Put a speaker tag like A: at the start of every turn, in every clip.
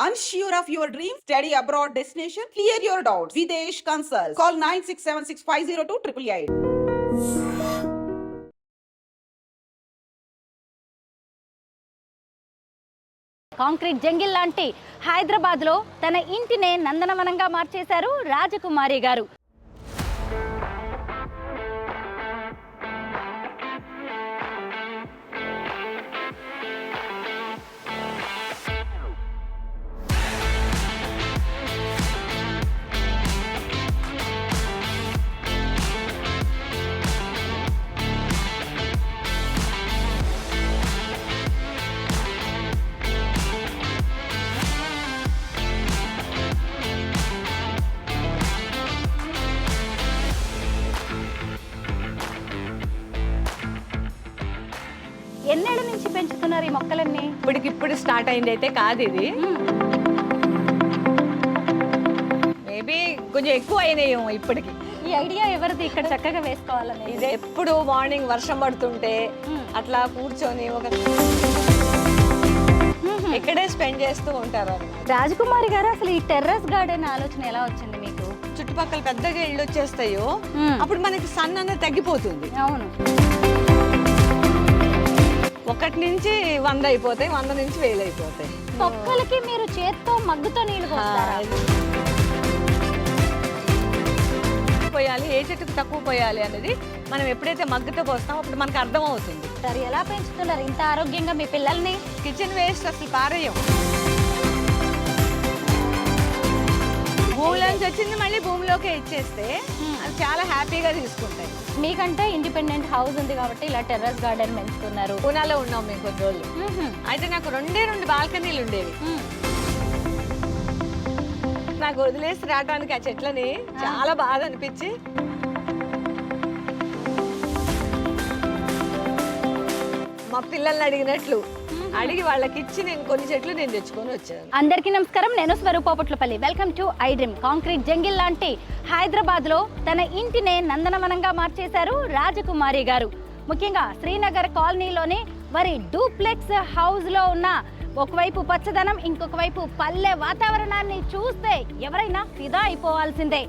A: Unsure of your dream? Study abroad destination? Clear your doubts. Videsh Consult. Call 9676502888.
B: Concrete jungle లాంటి హైదరాబాద్లో తన ఇంటినే నందనవనంగా మార్చేశారు రాజకుమారి గారు. ఎన్నేళ్ళ నుంచి పెంచుతున్నారు ఈ మొక్కలన్నీ?
C: ఇప్పటికిప్పుడు స్టార్ట్ అయింది అయితే కాదు ఇది. మేబీ కొంచెం ఎక్కువ అయినాయేమో ఇప్పటికి.
B: ఈ ఐడియా ఎవరిది ఇక్కడ చక్కగా వేసుకోవాలని?
C: ఇది ఎప్పుడు మార్నింగ్ వర్షం పడుతుంటే అట్లా కూర్చొని ఒక ఇక్కడే స్పెండ్ చేస్తూ ఉంటారు.
B: రాజకుమారి గారు, అసలు ఈ టెర్రస్ గార్డెన్ ఆలోచన ఎలా వచ్చింది మీకు?
C: చుట్టుపక్కల పెద్దగా ఇళ్ళు వచ్చేస్తాయో అప్పుడు మనకి సన్ అనేది తగ్గిపోతుంది.
B: అవును,
C: 1 నుంచి 100 అయిపోతాయి, 100 నుంచి 1000 అయిపోతాయి.
B: మొక్కలకి మీరు చేత్తో మగ్గుతో నీళ్లు పోస్తారా?
C: పోయాలి, ఏ చెట్టుకు తక్కువ పోయాలి అనేది మనం ఎప్పుడైతే మగ్గుతో పోస్తామో అప్పుడు మనకు అర్థం అవుతుంది.
B: సరే, ఎలా పెంచుతున్నారు ఇంత ఆరోగ్యంగా మీ పిల్లల్ని?
C: కిచెన్ వేస్ట్ అసలు పారేయం. భూమిలోంచి వచ్చింది మళ్ళీ భూమిలోకే ఇచ్చేస్తే అది చాలా హ్యాపీగా తీసుకుంటాయి.
B: మీకంటే ఇండిపెండెంట్ హౌస్ ఉంది కాబట్టి ఇలా టెర్రస్ గార్డెన్ పెంచుతున్నారు.
C: పూనాలో ఉన్నాం మేము కొన్ని రోజులు. అయితే నాకు 2 బాల్కనీలు ఉండేవి. నాకు వదిలేసి రావడానికి ఆ చెట్లని చాలా బాధ అనిపించి మా పిల్లల్ని అడిగినట్లు అడిగి వాళ్ళకి ఇచ్చి నేను కొన్ని చెట్లు నేను తెచ్చుకొని వచ్చాను.
B: అందరికీ నమస్కారం, నేను స్వరూపపట్లపల్లి. Welcome to I dream. Concrete jungle లాంటి హైదరాబాద్ లో తన ఇంటినే నందనవనంగా మార్చేశారు రాజకుమారి గారు. ముఖ్యంగా శ్రీనగర్ కాలనీలోని వారి డూప్లెక్స్ హౌస్ లో ఉన్న ఒకవైపు పచ్చదనం, ఇంకొక వైపు పల్లె వాతావరణాన్ని చూస్తే ఎవరైనా ఫిదా అయిపోవాల్సిందే.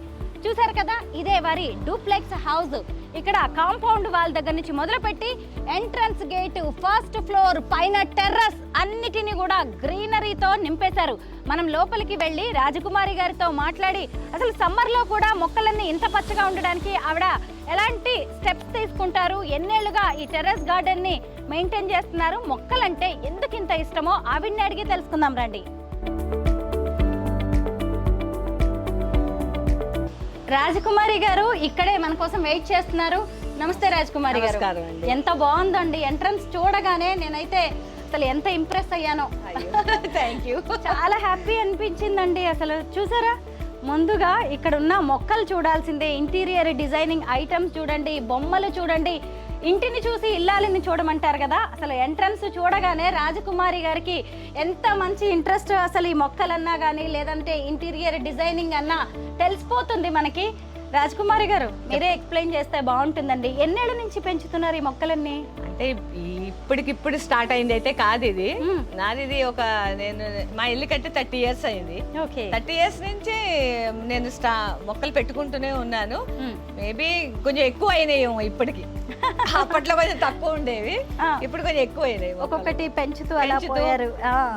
B: చూసారు కదా, ఇదే వారి డూప్లెక్స్ హౌస్. ఇక్కడ కాంపౌండ్ వాల్ దగ్గర నుంచి మొదలుపెట్టి ఎంట్రన్స్ గేట్, ఫస్ట్ ఫ్లోర్, పైన టెర్రస్ అన్నిటినీ కూడా గ్రీనరీతో నింపేశారు. మనం లోపలికి వెళ్ళి రాజకుమారి గారితో మాట్లాడి అసలు సమ్మర్లో కూడా మొక్కలన్నీ ఇంత పచ్చగా ఉండడానికి ఆవిడ ఎలాంటి స్టెప్స్ తీసుకుంటారు, ఎన్నేళ్లుగా ఈ టెర్రస్ గార్డెన్ ని మెయింటైన్ చేస్తున్నారు, మొక్కలంటే ఎందుకు ఇంత ఇష్టమో ఆవిడ్ని అడిగి తెలుసుకుందాం రండి. రాజకుమారి గారు ఇక్కడే మన కోసం వెయిట్ చేస్తున్నారు. నమస్తే రాజకుమారి గారు. ఎంత బాగుందండి ఎంట్రన్స్ చూడగానే, నేనైతే అసలు ఎంత ఇంప్రెస్ అయ్యానో.
C: Thank you.
B: చాలా హ్యాపీ అనిపించిందండి. అసలు చూసారా, ముందుగా ఇక్కడ ఉన్న మొక్కలు చూడాల్సిందే, ఇంటీరియర్ డిజైనింగ్ ఐటమ్స్ చూడండి, బొమ్మలు చూడండి. ఇంటిని చూసి ఇల్లాలిని చూడమంటారు కదా, అసలు ఎంట్రన్స్ చూడగానే రాజకుమారి గారికి ఎంత మంచి ఇంట్రెస్ట్ అసలు ఈ మొక్కలన్నా కానీ లేదంటే ఇంటీరియర్ డిజైనింగ్ అన్నా తెలిసిపోతుంది మనకి. రాజకుమారి గారు, మీరే ఎక్స్ప్లెయిన్ చేస్తే బాగుంటుందండి. ఎన్నేళ్ళ నుంచి పెంచుతున్నారు ఈ మొక్కలన్నీ?
C: అంటే ఇప్పటికిప్పుడు స్టార్ట్ అయింది అయితే కాదు ఇది. నాది ఇది నేను మా ఇల్లు కట్టి 30 years అయింది. 30 years నుంచి నేను మొక్కలు పెట్టుకుంటూనే ఉన్నాను. మేబీ కొంచెం ఎక్కువ అయినాయేమో ఇప్పటికి. అప్పట్లో కొంచెం తక్కువ ఉండేవి, ఇప్పుడు కొంచెం ఎక్కువ అయినాయి.
B: ఒక్కొక్కటి పెంచుతూ అలా పోయారు.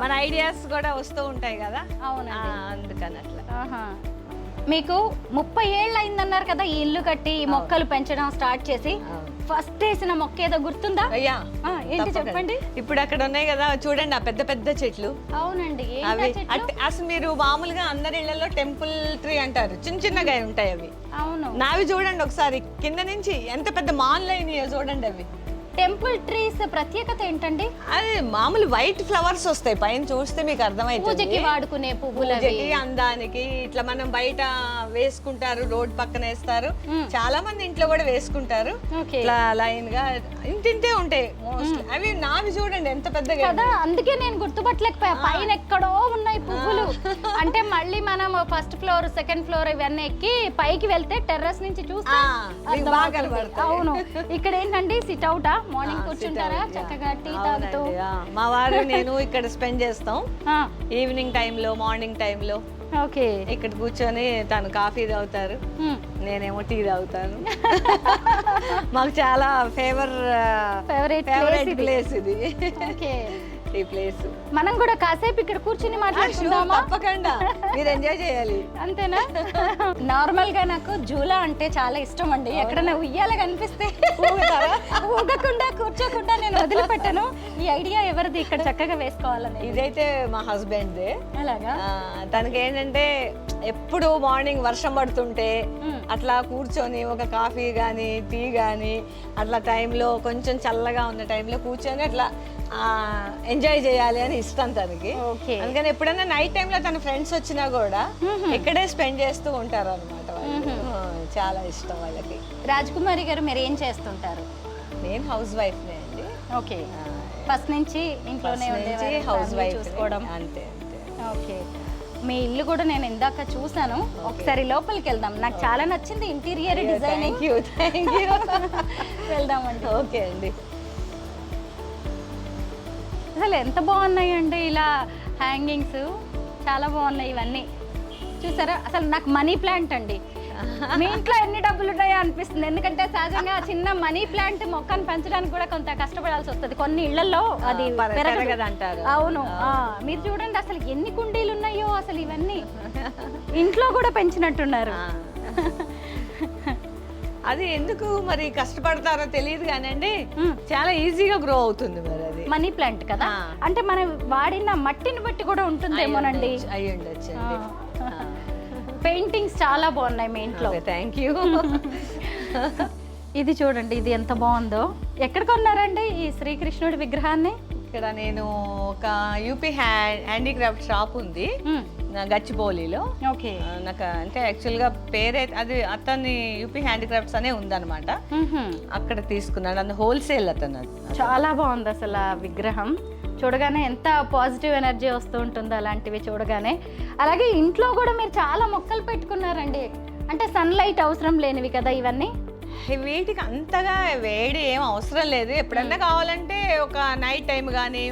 C: మన ఐడియాస్ కూడా వస్తూ ఉంటాయి కదా.
B: అవును,
C: అందుకని అట్లా.
B: మీకు 30 ఏళ్ళు అయిందన్నారు కదా ఈ ఇల్లు కట్టి, ఈ మొక్కలు పెంచడం స్టార్ట్ చేసి. ఫస్ట్ వేసిన మొక్క ఏదో గుర్తుందా?
C: అయ్యా,
B: ఏంటి చెప్పండి.
C: ఇప్పుడు అక్కడ ఉన్నాయి కదా చూడండి, ఆ పెద్ద పెద్ద చెట్లు.
B: అవునండి,
C: అసలు మీరు మామూలుగా అందరి ఇళ్లలో టెంపుల్ ట్రీ అంటారు, చిన్న చిన్నగా ఉంటాయి అవి.
B: అవును,
C: నావి చూడండి ఒకసారి కింద నుంచి ఎంత పెద్ద మాన్లు అయినాయో చూడండి. అవి
B: టెంపుల్ ట్రీస్ ప్రత్యేకత ఏంటండి?
C: అది మామూలు వైట్ ఫ్లవర్స్ వస్తాయి, పైన చూస్తే మీకు అర్థమైతుంది.
B: పూజకి వాడుకునే పువ్వులు,
C: అందానికి. ఇట్లా మనం బయట వేసుకుంటారు, రోడ్ పక్కన వేస్తారు, చాలా మంది ఇంట్లో కూడా వేసుకుంటారు. ఇట్లా లైన్ గా ఇంటింటే ఉంటాయి మోస్ట్లీ. అవి నావి చూడండి ఎంత పెద్దగా
B: కదా, అందుకే నేను గుర్తుపట్టలేకపోయా. పైన ఎక్కడో ఉన్నాయి పువ్వులు, అంటే మళ్ళీ మనం ఫస్ట్ ఫ్లోర్ సెకండ్ ఫ్లోర్ ఇవన్నీ ఎక్కి పైకి వెళ్తే టెర్రస్ నుంచి చూస్తే
C: మీకు బాగా కనబడుతుంది.
B: అవును. ఇక్కడ ఏంటండి సిట్ అవుటా మార్నింగ్ కూర్చుంటారా చక్కగా టీ తాగుతూ?
C: మా వారు నేను ఇక్కడ స్పెండ్ చేస్తాం ఈవినింగ్ టైంలో, మార్నింగ్ టైంలో.
B: ఓకే.
C: ఇక్కడ కూర్చొని తను కాఫీ తాగుతారు, నేనేమో టీ తాగుతాను. మాకు చాలా ఫేవరెట్ ప్లేస్ ఇది.
B: ఓకే.
C: ఈ ప్లేస్
B: మనం కూడా కాసేపు ఇక్కడ కూర్చుని మాట్లాడుకుందామా?
C: తప్పకుండా, మీరు ఎంజాయ్ చేయాలి.
B: అంతేనా? నార్మల్ గా నాకు జూలా అంటే చాలా ఇష్టం అండి. ఎక్కడైనా ఉయ్యాల కనిపిస్తే ఊగకుండా కూర్చోకుండా నేను వదిలిపెట్టను. ఈ ఐడియా ఎవరిది ఇక్కడ చక్కగా వేసుకోవాలని?
C: ఇదైతే మా హస్బెండ్.
B: అలాగా?
C: తనకి ఏంటంటే ఎప్పుడు మార్నింగ్ వర్షం పడుతుంటే అట్లా కూర్చొని ఒక కాఫీ కానీ టీ కానీ అట్లా టైంలో కొంచెం చల్లగా ఉన్న టైంలో కూర్చొని అట్లా ఎంజాయ్ చేయాలి అని ఇష్టం తనకి. అందుకని ఎప్పుడైనా నైట్ టైంలో తన ఫ్రెండ్స్ వచ్చినా కూడా ఇక్కడే స్పెండ్ చేస్తూ ఉంటారు అనమాట. చాలా ఇష్టం వాళ్ళకి.
B: రాజకుమారి గారు మీరు ఏం చేస్తుంటారు?
C: నేను హౌస్ వైఫ్ అండి.
B: ఓకే. ఫస్ట్ నుంచి ఇంట్లోనే
C: హౌస్ వైఫ్
B: చూసుకోవడం.
C: అంతే అంతే.
B: ఓకే. మీ ఇల్లు కూడా నేను ఇందాక చూసాను, ఒకసారి లోపలికి వెళ్దాం. నాకు చాలా నచ్చింది ఇంటీరియర్ డిజైనింగ్. వెళ్దామండి.
C: ఓకే అండి.
B: అసలు ఎంత బాగున్నాయండి ఇలా హ్యాంగింగ్స్, చాలా బాగున్నాయి ఇవన్నీ. చూసారా? అసలు నాకు మనీ ప్లాంట్ అండి. మీ ఇంట్లో ఎన్ని డబ్బులు ఉన్నాయో అనిపిస్తుంది. ఎందుకంటే సహజంగా చిన్న మనీ ప్లాంట్ మొక్కను పెంచడానికి కూడా కొంత కష్టపడాల్సి వస్తుంది. కొన్ని ఇళ్లలో అది
C: పెరగదంటారు.
B: అవును. మీరు చూడండి అసలు ఎన్ని కుండీలు ఉన్నాయో. అసలు ఇవన్నీ ఇంట్లో కూడా పెంచినట్టున్నారు.
C: అది ఎందుకు మరి కష్టపడతారో తెలియదు కానండి, చాలా ఈజీగా గ్రో అవుతుంది. మరి అది
B: మనీ ప్లాంట్ కదా, అంటే మనం వాడిన మట్టిని బట్టి కూడా ఉంటుందేమోనండి.
C: అయి ఉండొచ్చు.
B: పెయింటింగ్స్ చాలా బాగున్నాయి మీ ఇంట్లో.
C: Thank you.
B: ఇది చూడండి, ఇది ఎంత బాగుందో. ఎక్కడ కొన్నారండి ఈ శ్రీకృష్ణుడి విగ్రహాన్ని?
C: ఇక్కడ నేను ఒక యూపీ హ్యాండీక్రాఫ్ట్ షాప్ ఉంది గచ్చిబౌలిలో.
B: ఓకే.
C: నాకు అంటే యాక్చువల్గా పేరే అది అతని యూపీ హ్యాండీక్రాఫ్ట్స్ అనే ఉందన్నమాట. అక్కడ తీసుకున్నాడు. అందులో హోల్సేల్ అతను.
B: చాలా బాగుంది అసలు ఆ విగ్రహం. చూడగానే ఎంత పాజిటివ్ ఎనర్జీ వస్తూ ఉంటుందో అలాంటివి చూడగానే. అలాగే ఇంట్లో కూడా మీరు చాలా మొక్కలు పెట్టుకున్నారండి. అంటే సన్లైట్ అవసరం లేనివి కదా ఇవన్నీ?
C: వీటికి అంతగా వేడి ఏం అవసరం లేదు. ఎప్పుడన్నా కావాలంటే ఒక నైట్ టైం కానీ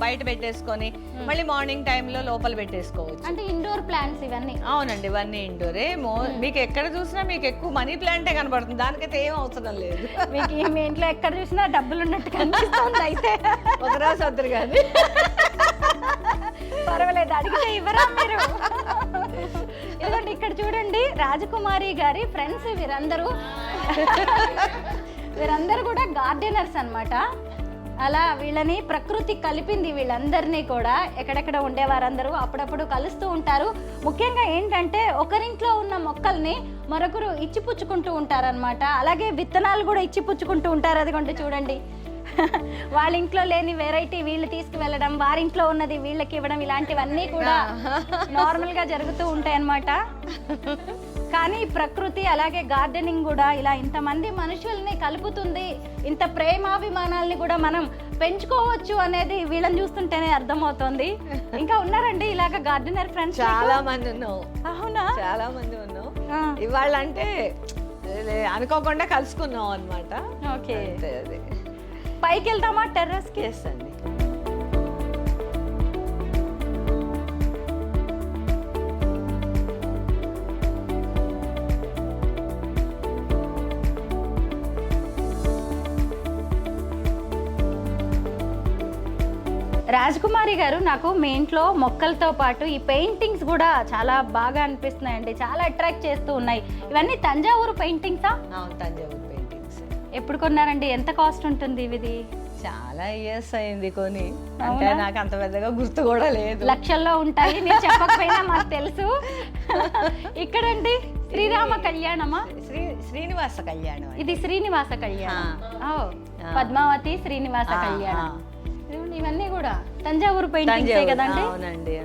C: బయట పెట్టేసుకొని మళ్ళీ మార్నింగ్ టైంలో లోపల పెట్టేసుకోవచ్చు.
B: అంటే ఇండోర్ ప్లాంట్స్ ఇవన్నీ?
C: అవునండి, ఇవన్నీ ఇండోరే. మీకు ఎక్కడ చూసినా మీకు ఎక్కువ మనీ ప్లాంటే కనబడుతుంది, దానికైతే ఏం అవసరం లేదు.
B: మీకు మీ ఇంట్లో ఎక్కడ చూసినా డబ్బులు ఉన్నట్టు కనిపిస్తుంది. అయితే
C: ఒకరోజు వద్దరు కానీ
B: పర్వాలేదు, అడిగితే ఇవ్వరా మీరు? ఇదిగోండి ఇక్కడ చూడండి, రాజకుమారి గారి ఫ్రెండ్స్ వీరందరూ కూడా గార్డెనర్స్ అన్నమాట. అలా వీళ్ళని ప్రకృతి కలిపింది. వీళ్ళందరినీ కూడా ఎక్కడెక్కడ ఉండేవారందరూ అప్పుడప్పుడు కలుస్తూ ఉంటారు. ముఖ్యంగా ఏంటంటే ఒకరింట్లో ఉన్న మొక్కల్ని మరొకరు ఇచ్చిపుచ్చుకుంటూ ఉంటారనమాట. అలాగే విత్తనాలు కూడా ఇచ్చిపుచ్చుకుంటూ ఉంటారు. అదిగోండి చూడండి, వాళ్ళ ఇంట్లో లేని వెరైటీ వీళ్ళు తీసుకువెళ్ళడం, వారింట్లో ఉన్నది వీళ్ళకి ఇవ్వడం, ఇలాంటివన్నీ కూడా నార్మల్ గా జరుగుతూ ఉంటాయి అన్నమాట. కానీ ప్రకృతి అలాగే గార్డెనింగ్ కూడా ఇలా ఇంతమంది మనుషుల్ని కలుపుతుంది. ఇంత ప్రేమాభిమానాల్ని కూడా మనం పెంచుకోవచ్చు అనేది వీళ్ళని చూస్తుంటేనే అర్థమవుతోంది. ఇంకా ఉన్నారండి ఇలాగ గార్డెనర్ ఫ్రెండ్స్?
C: చాలా మంది ఉన్నావు.
B: అవునా?
C: చాలా మంది ఉన్నావు. ఇవాళ అంటే అనుకోకుండా కలుసుకున్నాం అన్నమాట.
B: ఓకే.
C: అదే
B: పైకి వెళ్దామా టెర్రస్ కి?
C: అండి.
B: రాజకుమారి గారు, నాకు మీ ఇంట్లో మొక్కలతో పాటు ఈ పెయింటింగ్స్ కూడా చాలా బాగా అనిపిస్తున్నాయండి. చాలా అట్రాక్ట్ చేస్తూ ఉన్నాయి. ఇవన్నీ తంజావూరు పెయింటింగ్సా?
C: తంజావూరు పెయింటింగ్స్.
B: ఎప్పుడు కొన్నారండి? ఎంత కాస్ట్ ఉంటుంది ఇది?
C: చాలా ఇయర్స్ అయింది కొని. అంటే నాకు అంత పెద్దగా గుర్తు కూడా లేదు.
B: లక్షల్లో ఉంటాయి, నేను చెప్పకపోయినా మాకు తెలుసు. ఇక్కడండి శ్రీరామ కళ్యాణమా?
C: శ్రీనివాస కళ్యాణం.
B: ఇది శ్రీనివాస కళ్యాణం. పద్మావతి శ్రీనివాస కళ్యాణం. ఇవన్నీ కూడా తంజావూరు పెయింటింగ్సే కదండి?
C: అవునండి.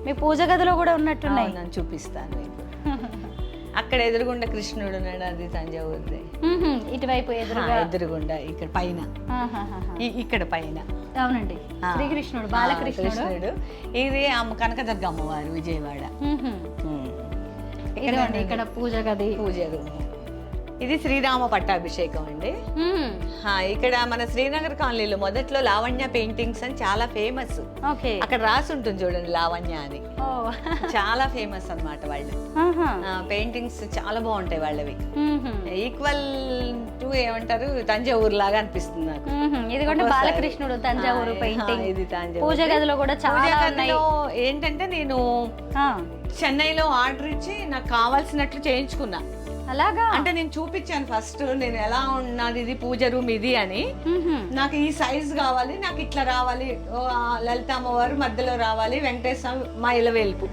B: మీ పూజ గదిలో కూడా ఉన్నట్టున్నాయి.
C: నేను చూపిస్తాను. అక్కడ ఎదురుగుండా కృష్ణుడు ఉన్నాడు, అది తంజావూరుదే.
B: ఇటువైపు ఎదురుగుండా
C: ఇక్కడ పైన, ఇక్కడ పైన
B: అవునండి, శ్రీకృష్ణుడు, బాలకృష్ణుడు.
C: ఇది కనకదుర్గ అమ్మవారు, విజయవాడ.
B: ఇదిగోండి ఇక్కడ పూజ గది,
C: పూజ రూమ్. ఇది శ్రీరామ పట్టాభిషేకం అండి. ఇక్కడ మన శ్రీనగర్ కాలనీలో మొదట్లో లావణ్య పెయింటింగ్స్ అని చాలా ఫేమస్. అక్కడ రాసి ఉంటుంది చూడండి, లావణ్య అని. చాలా ఫేమస్ అన్నమాట వాళ్ళు. పెయింటింగ్స్ చాలా బాగుంటాయి వాళ్ళవి. ఈక్వల్ టు ఏమంటారు, తంజావూరు లాగా అనిపిస్తుంది నాకు.
B: ఇదిగోండి బాలకృష్ణుడు తంజావూరు పెయింటింగ్.
C: ఇది తంజావూరు.
B: పూజ గదిలో కూడా చాలా ఉన్నాయి.
C: ఏంటంటే నేను చెన్నైలో ఆర్డర్ ఇచ్చి నాకు కావాల్సినట్లు చేయించుకున్నా.
B: అలాగా?
C: అంటే నేను చూపించాను ఫస్ట్ నేను ఎలా ఉన్నది, ఇది పూజ రూమ్ ఇది అని. నాకు ఈ సైజ్ కావాలి, నాకు ఇట్లా రావాలి, లలిత అమ్మవారు మధ్యలో రావాలి, వెంకటేశ్వర మా ఇలవేల్పు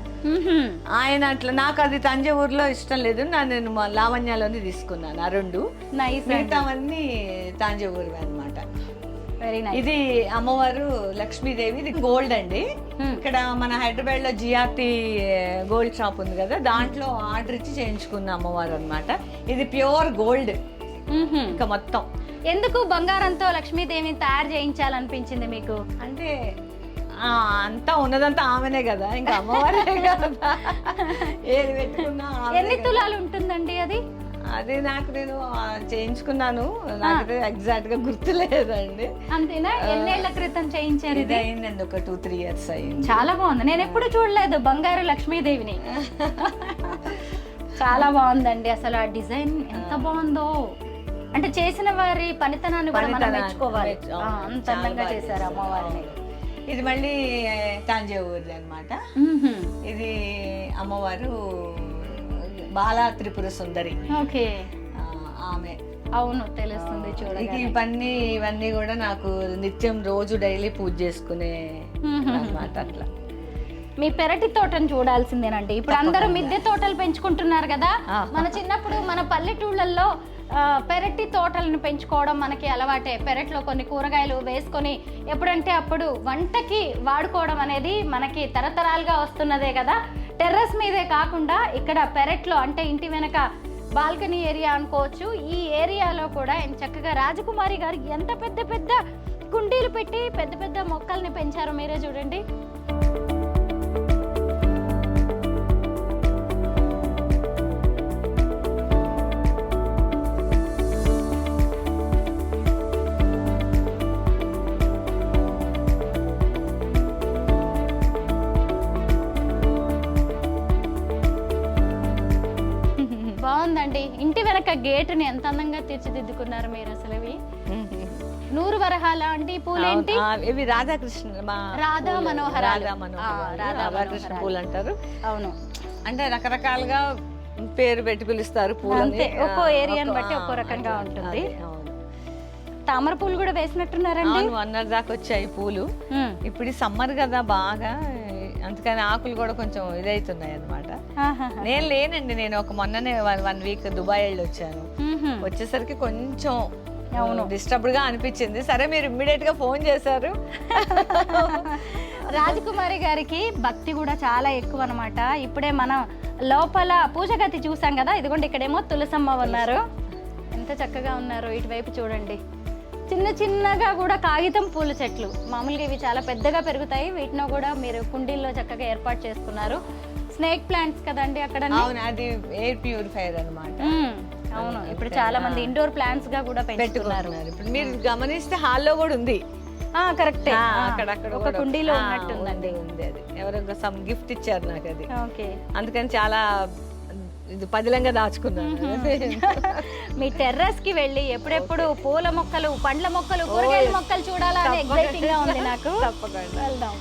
C: ఆయన అట్లా. నాకు అది తంజావూరులో ఇష్టం లేదు, నేను లావణ్యలోని తీసుకున్నాను ఆ రెండు. మిగతావన్నీ తంజావూరు అన్నమాట. ఇది అమ్మవారు లక్ష్మీదేవి, ఇది గోల్డ్ అండి. ఇక్కడ మన హైదరాబాద్ లో జిఆర్టీ గోల్డ్ షాప్ ఉంది కదా, దాంట్లో ఆర్డర్ ఇచ్చి చేయించుకున్న అమ్మవారు అన్నమాట. ఇది ప్యూర్ గోల్డ్. ఇంకా మొత్తం
B: ఎందుకు బంగారంతో లక్ష్మీదేవిని తయారు చేయించాలనిపించింది మీకు?
C: అంటే అంతా ఉన్నదంతా ఆమెనే కదా, ఇంకా అమ్మవారే కదా, ఏది పెట్టుకున్నా.
B: ఎన్ని తులాలు ఉంటుందండి అది?
C: అది నేను చేయించుకున్నాను, నాకు ఎగ్జాక్ట్ గా గుర్తులేదండి.
B: అంతేనా? ఎన్నేళ్ల క్రితం చేయించారు?
C: ఇది అయిందండి, ఒక 2-3 years అయింది.
B: చాలా బాగుంది, నేను ఎప్పుడు చూడలేదు బంగారు లక్ష్మీదేవిని. చాలా బాగుందండి అసలు, ఆ డిజైన్ ఎంత బాగుందో. అంటే చేసిన వారి పనితనాన్ని కూడా మనం మెచ్చుకోవాలి, అంత అందంగా చేశారు అమ్మవారిని.
C: ఇది మళ్ళీ తంజావూరు అన్నమాట. ఇది అమ్మవారు బాలా త్రిపుర సుందరి. ఆమె.
B: అవును, తెలుస్తుంది చూడండి.
C: ఇవన్నీ కూడా నాకు నిత్యం రోజు డైలీ పూజ చేసుకునే అన్నమాట. అట్లా
B: మీ పెరటి తోటను చూడాల్సిందేనండి. ఇప్పుడు అందరూ మిద్దె తోటలు పెంచుకుంటున్నారు కదా. మన చిన్నప్పుడు మన పల్లెటూళ్ళల్లో పెరటి తోటలను పెంచుకోవడం మనకి అలవాటే. పెరట్లో కొన్ని కూరగాయలు వేసుకొని ఎప్పుడంటే అప్పుడు వంటకి వాడుకోవడం అనేది మనకి తరతరాలుగా వస్తున్నదే కదా. టెర్రస్ మీదే కాకుండా ఇక్కడ పెరట్లో, అంటే ఇంటి వెనక బాల్కనీ ఏరియా అనుకోవచ్చు, ఈ ఏరియాలో కూడా చక్కగా రాజకుమారి గారు ఎంత పెద్ద పెద్ద కుండీలు పెట్టి పెద్ద పెద్ద మొక్కల్ని పెంచారో మీరే చూడండి. బాగుందండి. ఇంటి వెనక గేటుని ఎంత అందంగా తీర్చిదిద్దుకున్నారు మీరు అసలు. ఇవి 100 వరహాల అంటే పూలేంటి?
C: ఇవి రాధాకృష్ణ,
B: రాధా మనోహర
C: పూలు అంటారు.
B: అవును,
C: అంటే రకరకాలుగా పేరు పెట్టి పిలుస్తారు పూలు.
B: ఒక్కో ఏరియాని బట్టి ఒక్కో రకంగా ఉంటుంది. తామర పూలు కూడా వేసినట్టున్నారండి.
C: అన్నర్ దాకా వచ్చాయి పూలు. ఇప్పుడు సమ్మర్ కదా బాగా, అందుకని ఆకులు కూడా కొంచెం ఇదైతున్నాయి అన్నమాట. నేను లేనండి, నేను మొన్ననే 1 week దుబాయ్ వెళ్ళి వచ్చాను. వచ్చేసరికి కొంచెం డిస్టర్బ్డ్ గా అనిపించింది. సరే మీరు ఇమ్మీడియట్ గా ఫోన్ చేశారు.
B: రాజకుమారి గారికి భక్తి కూడా చాలా ఎక్కువ అన్నమాట. ఇప్పుడే మనం లోపల పూజ గది చూసాం కదా, ఇదిగోండి ఇక్కడేమో తులసమ్మ ఉన్నారు, ఎంత చక్కగా ఉన్నారు. ఇటువైపు చూడండి, చిన్న చిన్నగా కూడా కాగితం పూల చెట్లు. మామూలుగా ఇవి చాలా పెద్దగా పెరుగుతాయి, వీటిలో కూడా మీరు కుండీల్లో చక్కగా ఏర్పాటు చేసుకున్నారు. స్నేక్ ప్లాంట్స్ కదండి అక్కడ.
C: అది ఎయిర్ ప్యూరిఫైయర్ అన్నమాట.
B: అవును, ఇప్పుడు చాలా మంది ఇండోర్ ప్లాంట్స్ గా కూడా పెట్టుకున్నారు.
C: ఇప్పుడు మీరు గమనిస్తే హాల్లో కూడా ఉంది.
B: కరెక్ట్, అక్కడక్కడ ఒక కుండీలో ఉన్నట్టుందండి.
C: అది ఎవరో సమ్ గిఫ్ట్ ఇచ్చారు నాకు అది. అందుకని చాలా పదిలంగా దాచుకున్నాను.
B: మీ టెర్రస్ కి వెళ్ళి ఎప్పుడెప్పుడు పూల మొక్కలు, పండ్ల మొక్కలు, కూరగాయల మొక్కలు చూడాలని ఎక్సైటింగ్ గా ఉంది నాకు.
C: తప్పకుండా వెళ్దాం.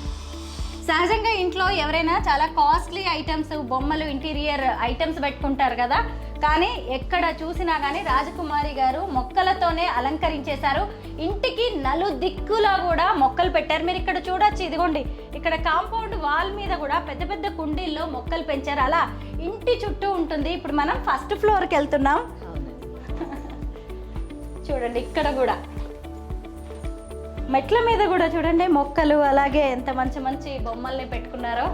B: సహజంగా ఇంట్లో ఎవరైనా చాలా కాస్ట్లీ ఐటమ్స్, బొమ్మలు, ఇంటీరియర్ ఐటమ్స్ పెట్టుకుంటారు కదా, కానీ ఎక్కడ చూసినా కానీ రాజకుమారి గారు మొక్కలతోనే అలంకరించేశారు. ఇంటికి నలుదిక్కులా కూడా మొక్కలు పెట్టారు. మీరు ఇక్కడ చూడొచ్చు, ఇదిగోండి ఇక్కడ కాంపౌండ్ వాల్ మీద కూడా పెద్ద పెద్ద కుండీల్లో మొక్కలు పెంచారు. అలా ఇంటి చుట్టూ ఉంటుంది. ఇప్పుడు మనం ఫస్ట్ ఫ్లోర్కి వెళ్తున్నాం. చూడండి ఇక్కడ కూడా మెట్ల మీద కూడా చూడండి మొక్కలు, అలాగే ఎంత మంచి మంచి బొమ్మల్ని పెట్టుకున్నారో.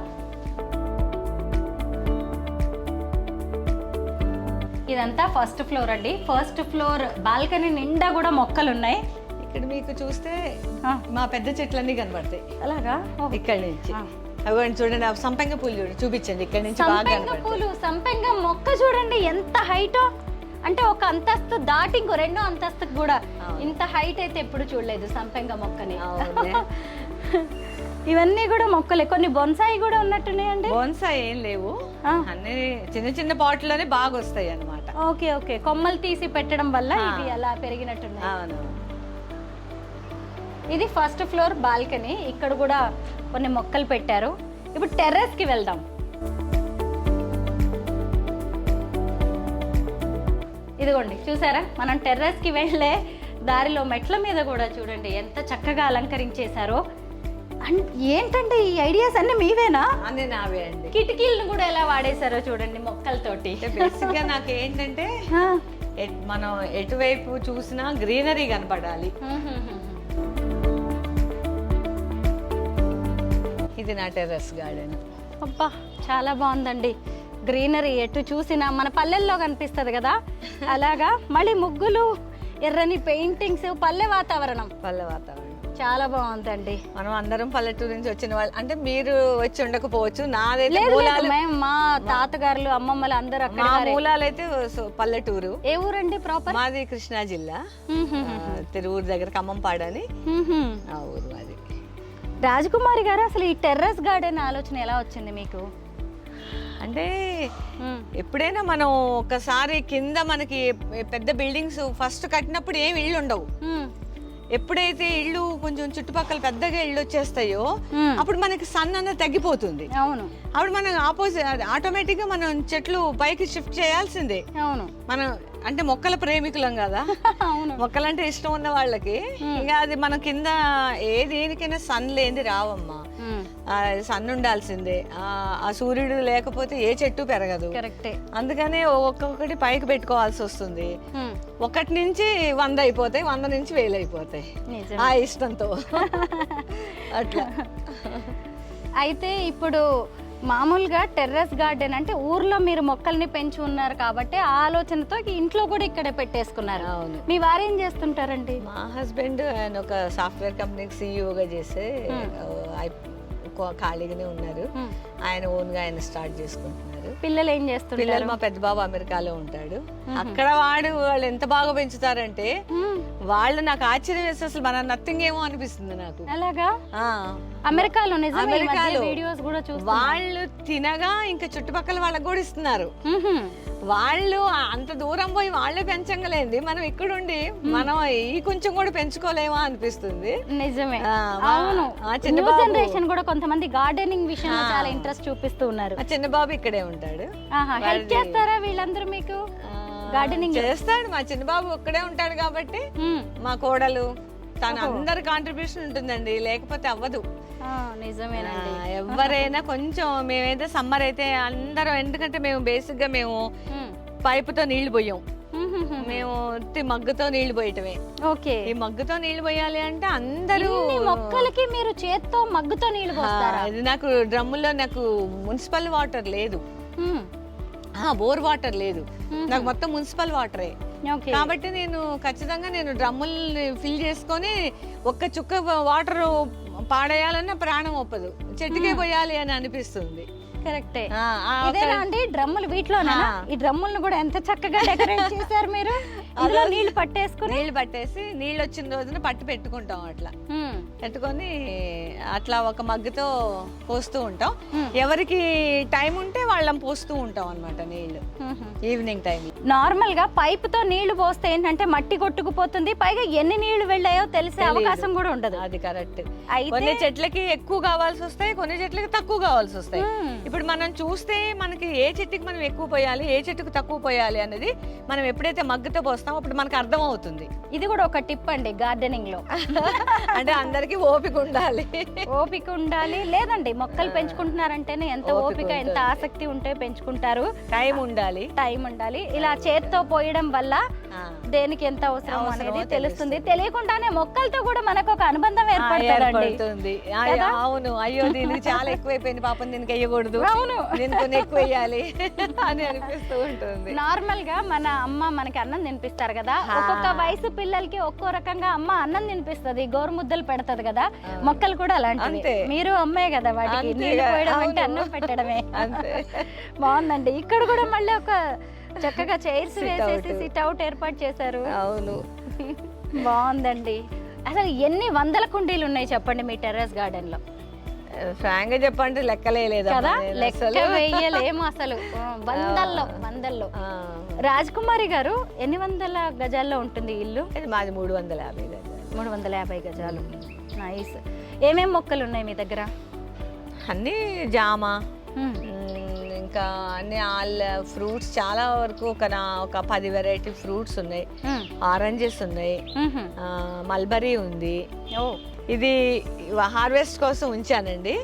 B: ఇదంతా ఫస్ట్ ఫ్లోర్ అండి. ఫస్ట్ ఫ్లోర్ బాల్కనీ నిండా కూడా మొక్కలు ఉన్నాయి.
C: ఇక్కడ మీకు చూస్తే మా పెద్ద చెట్లన్నీ కనబడతాయి
B: అలాగా
C: ఇక్కడ నుంచి. అవి చూడండి, ఆ సంపెంగ పూలు చూపించండి ఇక్కడ నుంచి బాగా
B: సంపెంగ పూలు. సంపెంగ మొక్క చూడండి ఎంత హైటో, అంటే ఒక అంతస్తు దాటి ఇంకో 2వ అంతస్తుకు కూడా ఇంత హైట్ అయితే ఎప్పుడు చూడలేదు సంపెంగ మొక్కని. ఇవన్నీ కూడా మొక్కలే. కొన్ని బొన్సాయి కూడా ఉన్నట్టున్నాయండి.
C: బోన్సాయి ఏం లేవు, అన్ని చిన్న చిన్న పాట్లోనే బాగా వస్తాయి అన్నమాట.
B: ఓకే ఓకే, కొమ్మలు తీసి పెట్టడం వల్ల ఇవి అలా పెరిగినట్టున్నాయి.
C: అవును.
B: ఇది ఫస్ట్ ఫ్లోర్ బాల్కనీ. ఇక్కడ కూడా కొన్ని మొక్కలు పెట్టారు. ఇప్పుడు టెర్రస్ కి వెళ్దాం. ఇదిగోండి చూసారా, మనం టెర్రస్ కి వెళ్ళే దారిలో మెట్ల మీద కూడా చూడండి ఎంత చక్కగా అలంకరించేశారో. ఏంటంటే ఈ ఐడియాస్ అన్ని మీవేనా?
C: అన్ని నావే అండి.
B: కిటికీలను కూడా ఎలా వాడేశారో చూడండి మొక్కలతోటి.
C: బేసిక్ గా నాకు ఏంటంటే మనం ఎటువైపు చూసినా గ్రీనరీ కనపడాలి. ఇది నా టెర్రస్ గార్డెన్.
B: అబ్బా చాలా బాగుందండి. గ్రీనరీ ఎటు చూసినా మన పల్లెల్లో కనిపిస్తుంది కదా అలాగా. మళ్ళీ ముగ్గులు, ఎర్రని పెయింటింగ్స్, పల్లె వాతావరణం.
C: పల్లె వాతావరణం
B: చాలా బాగుందండి.
C: మనం అందరం పల్లెటూరు నుంచి వచ్చిన వాళ్ళు, అంటే మీరు వచ్చి ఉండకపోవచ్చు, నాదైతే
B: మా తాతగారులు అమ్మమ్మలు అందరూ అక్కడ.
C: మా మూలాలైతే పల్లెటూరు.
B: ఏ ఊరండి ప్రాపర్?
C: మాది కృష్ణా జిల్లా, తిరువూరు దగ్గర ఖమ్మంపాడు అని ఆ ఊరు అది.
B: రాజకుమారి గారు, అసలు ఈ టెర్రస్ గార్డెన్ ఆలోచన ఎలా వచ్చింది మీకు?
C: అంటే ఎప్పుడైనా మనం ఒకసారి కింద మనకి పెద్ద బిల్డింగ్స్ ఫస్ట్ కట్టినప్పుడు ఏం ఇళ్ళు ఉండవు. ఎప్పుడైతే ఇళ్ళు కొంచెం చుట్టుపక్కల పెద్దగా ఇళ్ళు వచ్చేస్తాయో అప్పుడు మనకి సన్ అన్నది తగ్గిపోతుంది.
B: అవును.
C: అప్పుడు మనం ఆటోమేటిక్ గా మనం చెట్లు పైకి షిఫ్ట్ చేయాల్సిందే.
B: అవును.
C: మనం అంటే మొక్కల ప్రేమికులం కదా. మొక్కలంటే ఇష్టం ఉన్న వాళ్ళకి ఇంకా అది మన కింద ఏ దేనికైనా సన్ లేని రావమ్మా. సన్ ఉండాల్సిందే. ఆ సూర్యుడు లేకపోతే ఏ చెట్టు పెరగదు.
B: కరెక్టే.
C: అందుకనే ఒక్కొక్కటి పైకి పెట్టుకోవాల్సి వస్తుంది. 1 నుంచి 100 అయిపోతాయి, 100 నుంచి 1000 అయిపోతాయి ఆ ఇష్టంతో అట్లా.
B: అయితే ఇప్పుడు మామూలుగా టెర్రస్ గార్డెన్ అంటే ఊర్లో మీరు మొక్కల్ని పెంచి ఉన్నారు కాబట్టి ఆ ఆలోచనతో ఇంట్లో కూడా ఇక్కడే పెట్టేసుకున్నారు.
C: అవును.
B: మీ వారు ఏం చేస్తుంటారండి?
C: మా హస్బెండ్ ఆయన ఒక సాఫ్ట్వేర్ కంపెనీకి సీఈఓగా చేసే ఖాళీగానే ఉన్నారు. ఆయన ఓన్ గా ఆయన స్టార్ట్ చేసుకుంటున్నారు.
B: పిల్లలు ఏం చేస్తున్నారు?
C: పిల్లలు మా పెద్ద బాబు అమెరికాలో ఉంటాడు. అక్కడ వాళ్ళు ఎంత బాగా పెంచుతారంటే వాళ్ళు నాకు ఆశ్చర్యం వేస్తే అసలు మన నథింగ్ ఏమో అనిపిస్తుంది నాకు.
B: అలాగా? అమెరికాలో వీడియోస్ కూడా చూస్తున్నా. వాళ్ళు
C: తినగా ఇంకా చుట్టుపక్కల వాళ్ళకి కూడా ఇస్తున్నారు. వాళ్ళు అంత దూరం పోయి వాళ్ళే పెంచగలేంది, మనం ఇక్కడుండి మనం ఈ కొంచెం కూడా పెంచుకోలేమా అనిపిస్తుంది.
B: నిజమే. అవును. న్యూ జనరేషన్ కూడా కొంతమంది గార్డెనింగ్ విషయంలో చాలా ఇంట్రెస్ట్ చూపిస్తూ ఉన్నారు.
C: చిన్న బాబు ఇక్కడే ఉంటాడు.
B: హెల్ప్ చేస్తారా వీళ్ళందరూ మీకు? గార్డెనింగ్
C: చేస్తాడు. మా చిన్న బాబు ఒక్కడే ఉంటాడు కాబట్టి మా కోడలు తన అందరి కాంట్రిబ్యూషన్ ఉంటుందండి, లేకపోతే అవ్వదు.
B: నిజమేనండి.
C: ఎవరైనా కొంచెం మేమైతే సమ్మర్ అయితే అందరం, ఎందుకంటే మేము బేసిక్ గా మేము పైపుతో నీళ్లు పోయాం. మేము మగ్గుతో నీళ్లు పోయటమే.
B: ఓకే.
C: ఈ మగ్గుతో నీళ్లు పోయాలి అంటే అందరూ
B: మొక్కలకి మీరు చేత్తో మగ్గుతో నీళ్లు పోస్తారా?
C: ఇది నాకు డ్రమ్ముల్లో నాకు మున్సిపల్ వాటర్ లేదు, బోర్ వాటర్ లేదు, నాకు మొత్తం మున్సిపల్ వాటరే. కాబట్టి నేను ఖచ్చితంగా డ్రమ్ముల్ని ఫిల్ చేసుకొని ఒక్క చుక్క వాటర్ పాడేయాలన్న ప్రాణం ఒప్పదు, చెట్టుకే పోయాలి అని అనిపిస్తుంది.
B: కరెక్టే. ఇదేనా అండి డ్రమ్ములు? వీటిలోనా? ఈ డ్రమ్ములను కూడా ఎంత చక్కగా డెకరేట్ చేశారు మీరు. అందులో నీళ్లు పట్టేసి నీళ్ళు వచ్చిన రోజున పట్టి పెట్టుకుంటాం. అట్లా పెట్టుకొని అట్లా ఒక మగ్గుతో పోస్తూ ఉంటాం. ఎవరికి టైం ఉంటే వాళ్ళం పోస్తూ ఉంటాం అన్నమాట నీళ్లు ఈవినింగ్ టైం. నార్మల్ గా పైప్ తో నీళ్లు పోస్తే ఏంటంటే మట్టి కొట్టుకుపోతుంది, పైగా ఎన్ని నీళ్లు వెళ్ళాయో తెలిసే అవకాశం కూడా ఉండదు.
C: అది కరెక్ట్. కొన్ని చెట్లకి ఎక్కువ కావాల్సి వస్తాయి, కొన్ని చెట్లకి తక్కువ కావాల్సి వస్తాయి. ఇప్పుడు మనం చూస్తే మనకి ఏ చెట్టుకి మనం ఎక్కువ పోయాలి, ఏ చెట్టుకు తక్కువ పోయాలి అనేది మనం ఎప్పుడైతే మగ్గుతో పోస్తామో అప్పుడు మనకు అర్థం అవుతుంది.
B: ఇది కూడా ఒక టిప్ అండి గార్డెనింగ్ లో.
C: అంటే అందరికి ఓపిక ఉండాలి.
B: లేదండి, మొక్కలు పెంచుకుంటున్నారంటేనే ఎంత ఓపిక, ఎంత ఆసక్తి ఉంటే పెంచుకుంటారు.
C: టైం ఉండాలి.
B: ఇలా చేత్తో పోయడం వల్ల దేనికి ఎంత అవసరం అనేది తెలుస్తుంది. తెలియకుండానే మొక్కలతో కూడా మనకు ఒక అనుబంధం ఏర్పడుతుంది.
C: అవును, అయ్యో దీనికి చాలా ఎక్కువైపోయింది, పాపం దీనికి వేయకూడదు, అవును దీనికి ఎక్కువ వేయాలి అని అనిపిస్తూ ఉంటుంది.
B: నార్మల్ గా మన అమ్మ మనకి అన్నం తినిపిస్తారు కదా, ఒక్కొక్క వయసు పిల్లలకి ఒక్కో రకంగా అమ్మ అన్నం తినిపిస్తుంది, గోరు ముద్దలు పెడతది కదా. మొక్కలు కూడా అలాంటివి. మీరు అమ్మే కదా వాటికి నీళ్ళు పోయడం అంటే అన్నం పెట్టడమే. బాగుందండి. ఇక్కడ కూడా మళ్ళీ ఒక చక్కగా చైర్స్ వేసేసి సిట్ అవుట్ ఏర్పాటు చేశారు.
C: అవును,
B: బాగుందండి. అసలు ఎన్ని వందల కుండీలు ఉన్నాయి చెప్పండి మీ టెర్రస్ గార్డెన్ లో?
C: ఫ్రాంక్ గా చెప్పంటే లెక్కలేదు
B: కదా, లెక్క వేయలేము అసలు. వందల్లో. రాజకుమారి గారు ఎన్ని వందల గజాల్లో ఉంటుంది ఇల్లు?
C: మాది 350 గజాలు.
B: 350 గజాలు. నైస్. ఏమేం మొక్కలు ఉన్నాయి మీ దగ్గర?
C: అన్ని జామ, ఇంకా అన్ని ఆల్ ఫ్రూట్స్ చాలా వరకు ఒక 10 వెరైటీ ఫ్రూట్స్ ఉన్నాయి. ఆరెంజెస్ ఉన్నాయి, మల్బరీ ఉంది. ఇది హార్వెస్ట్ కోసం ఉంచానండి.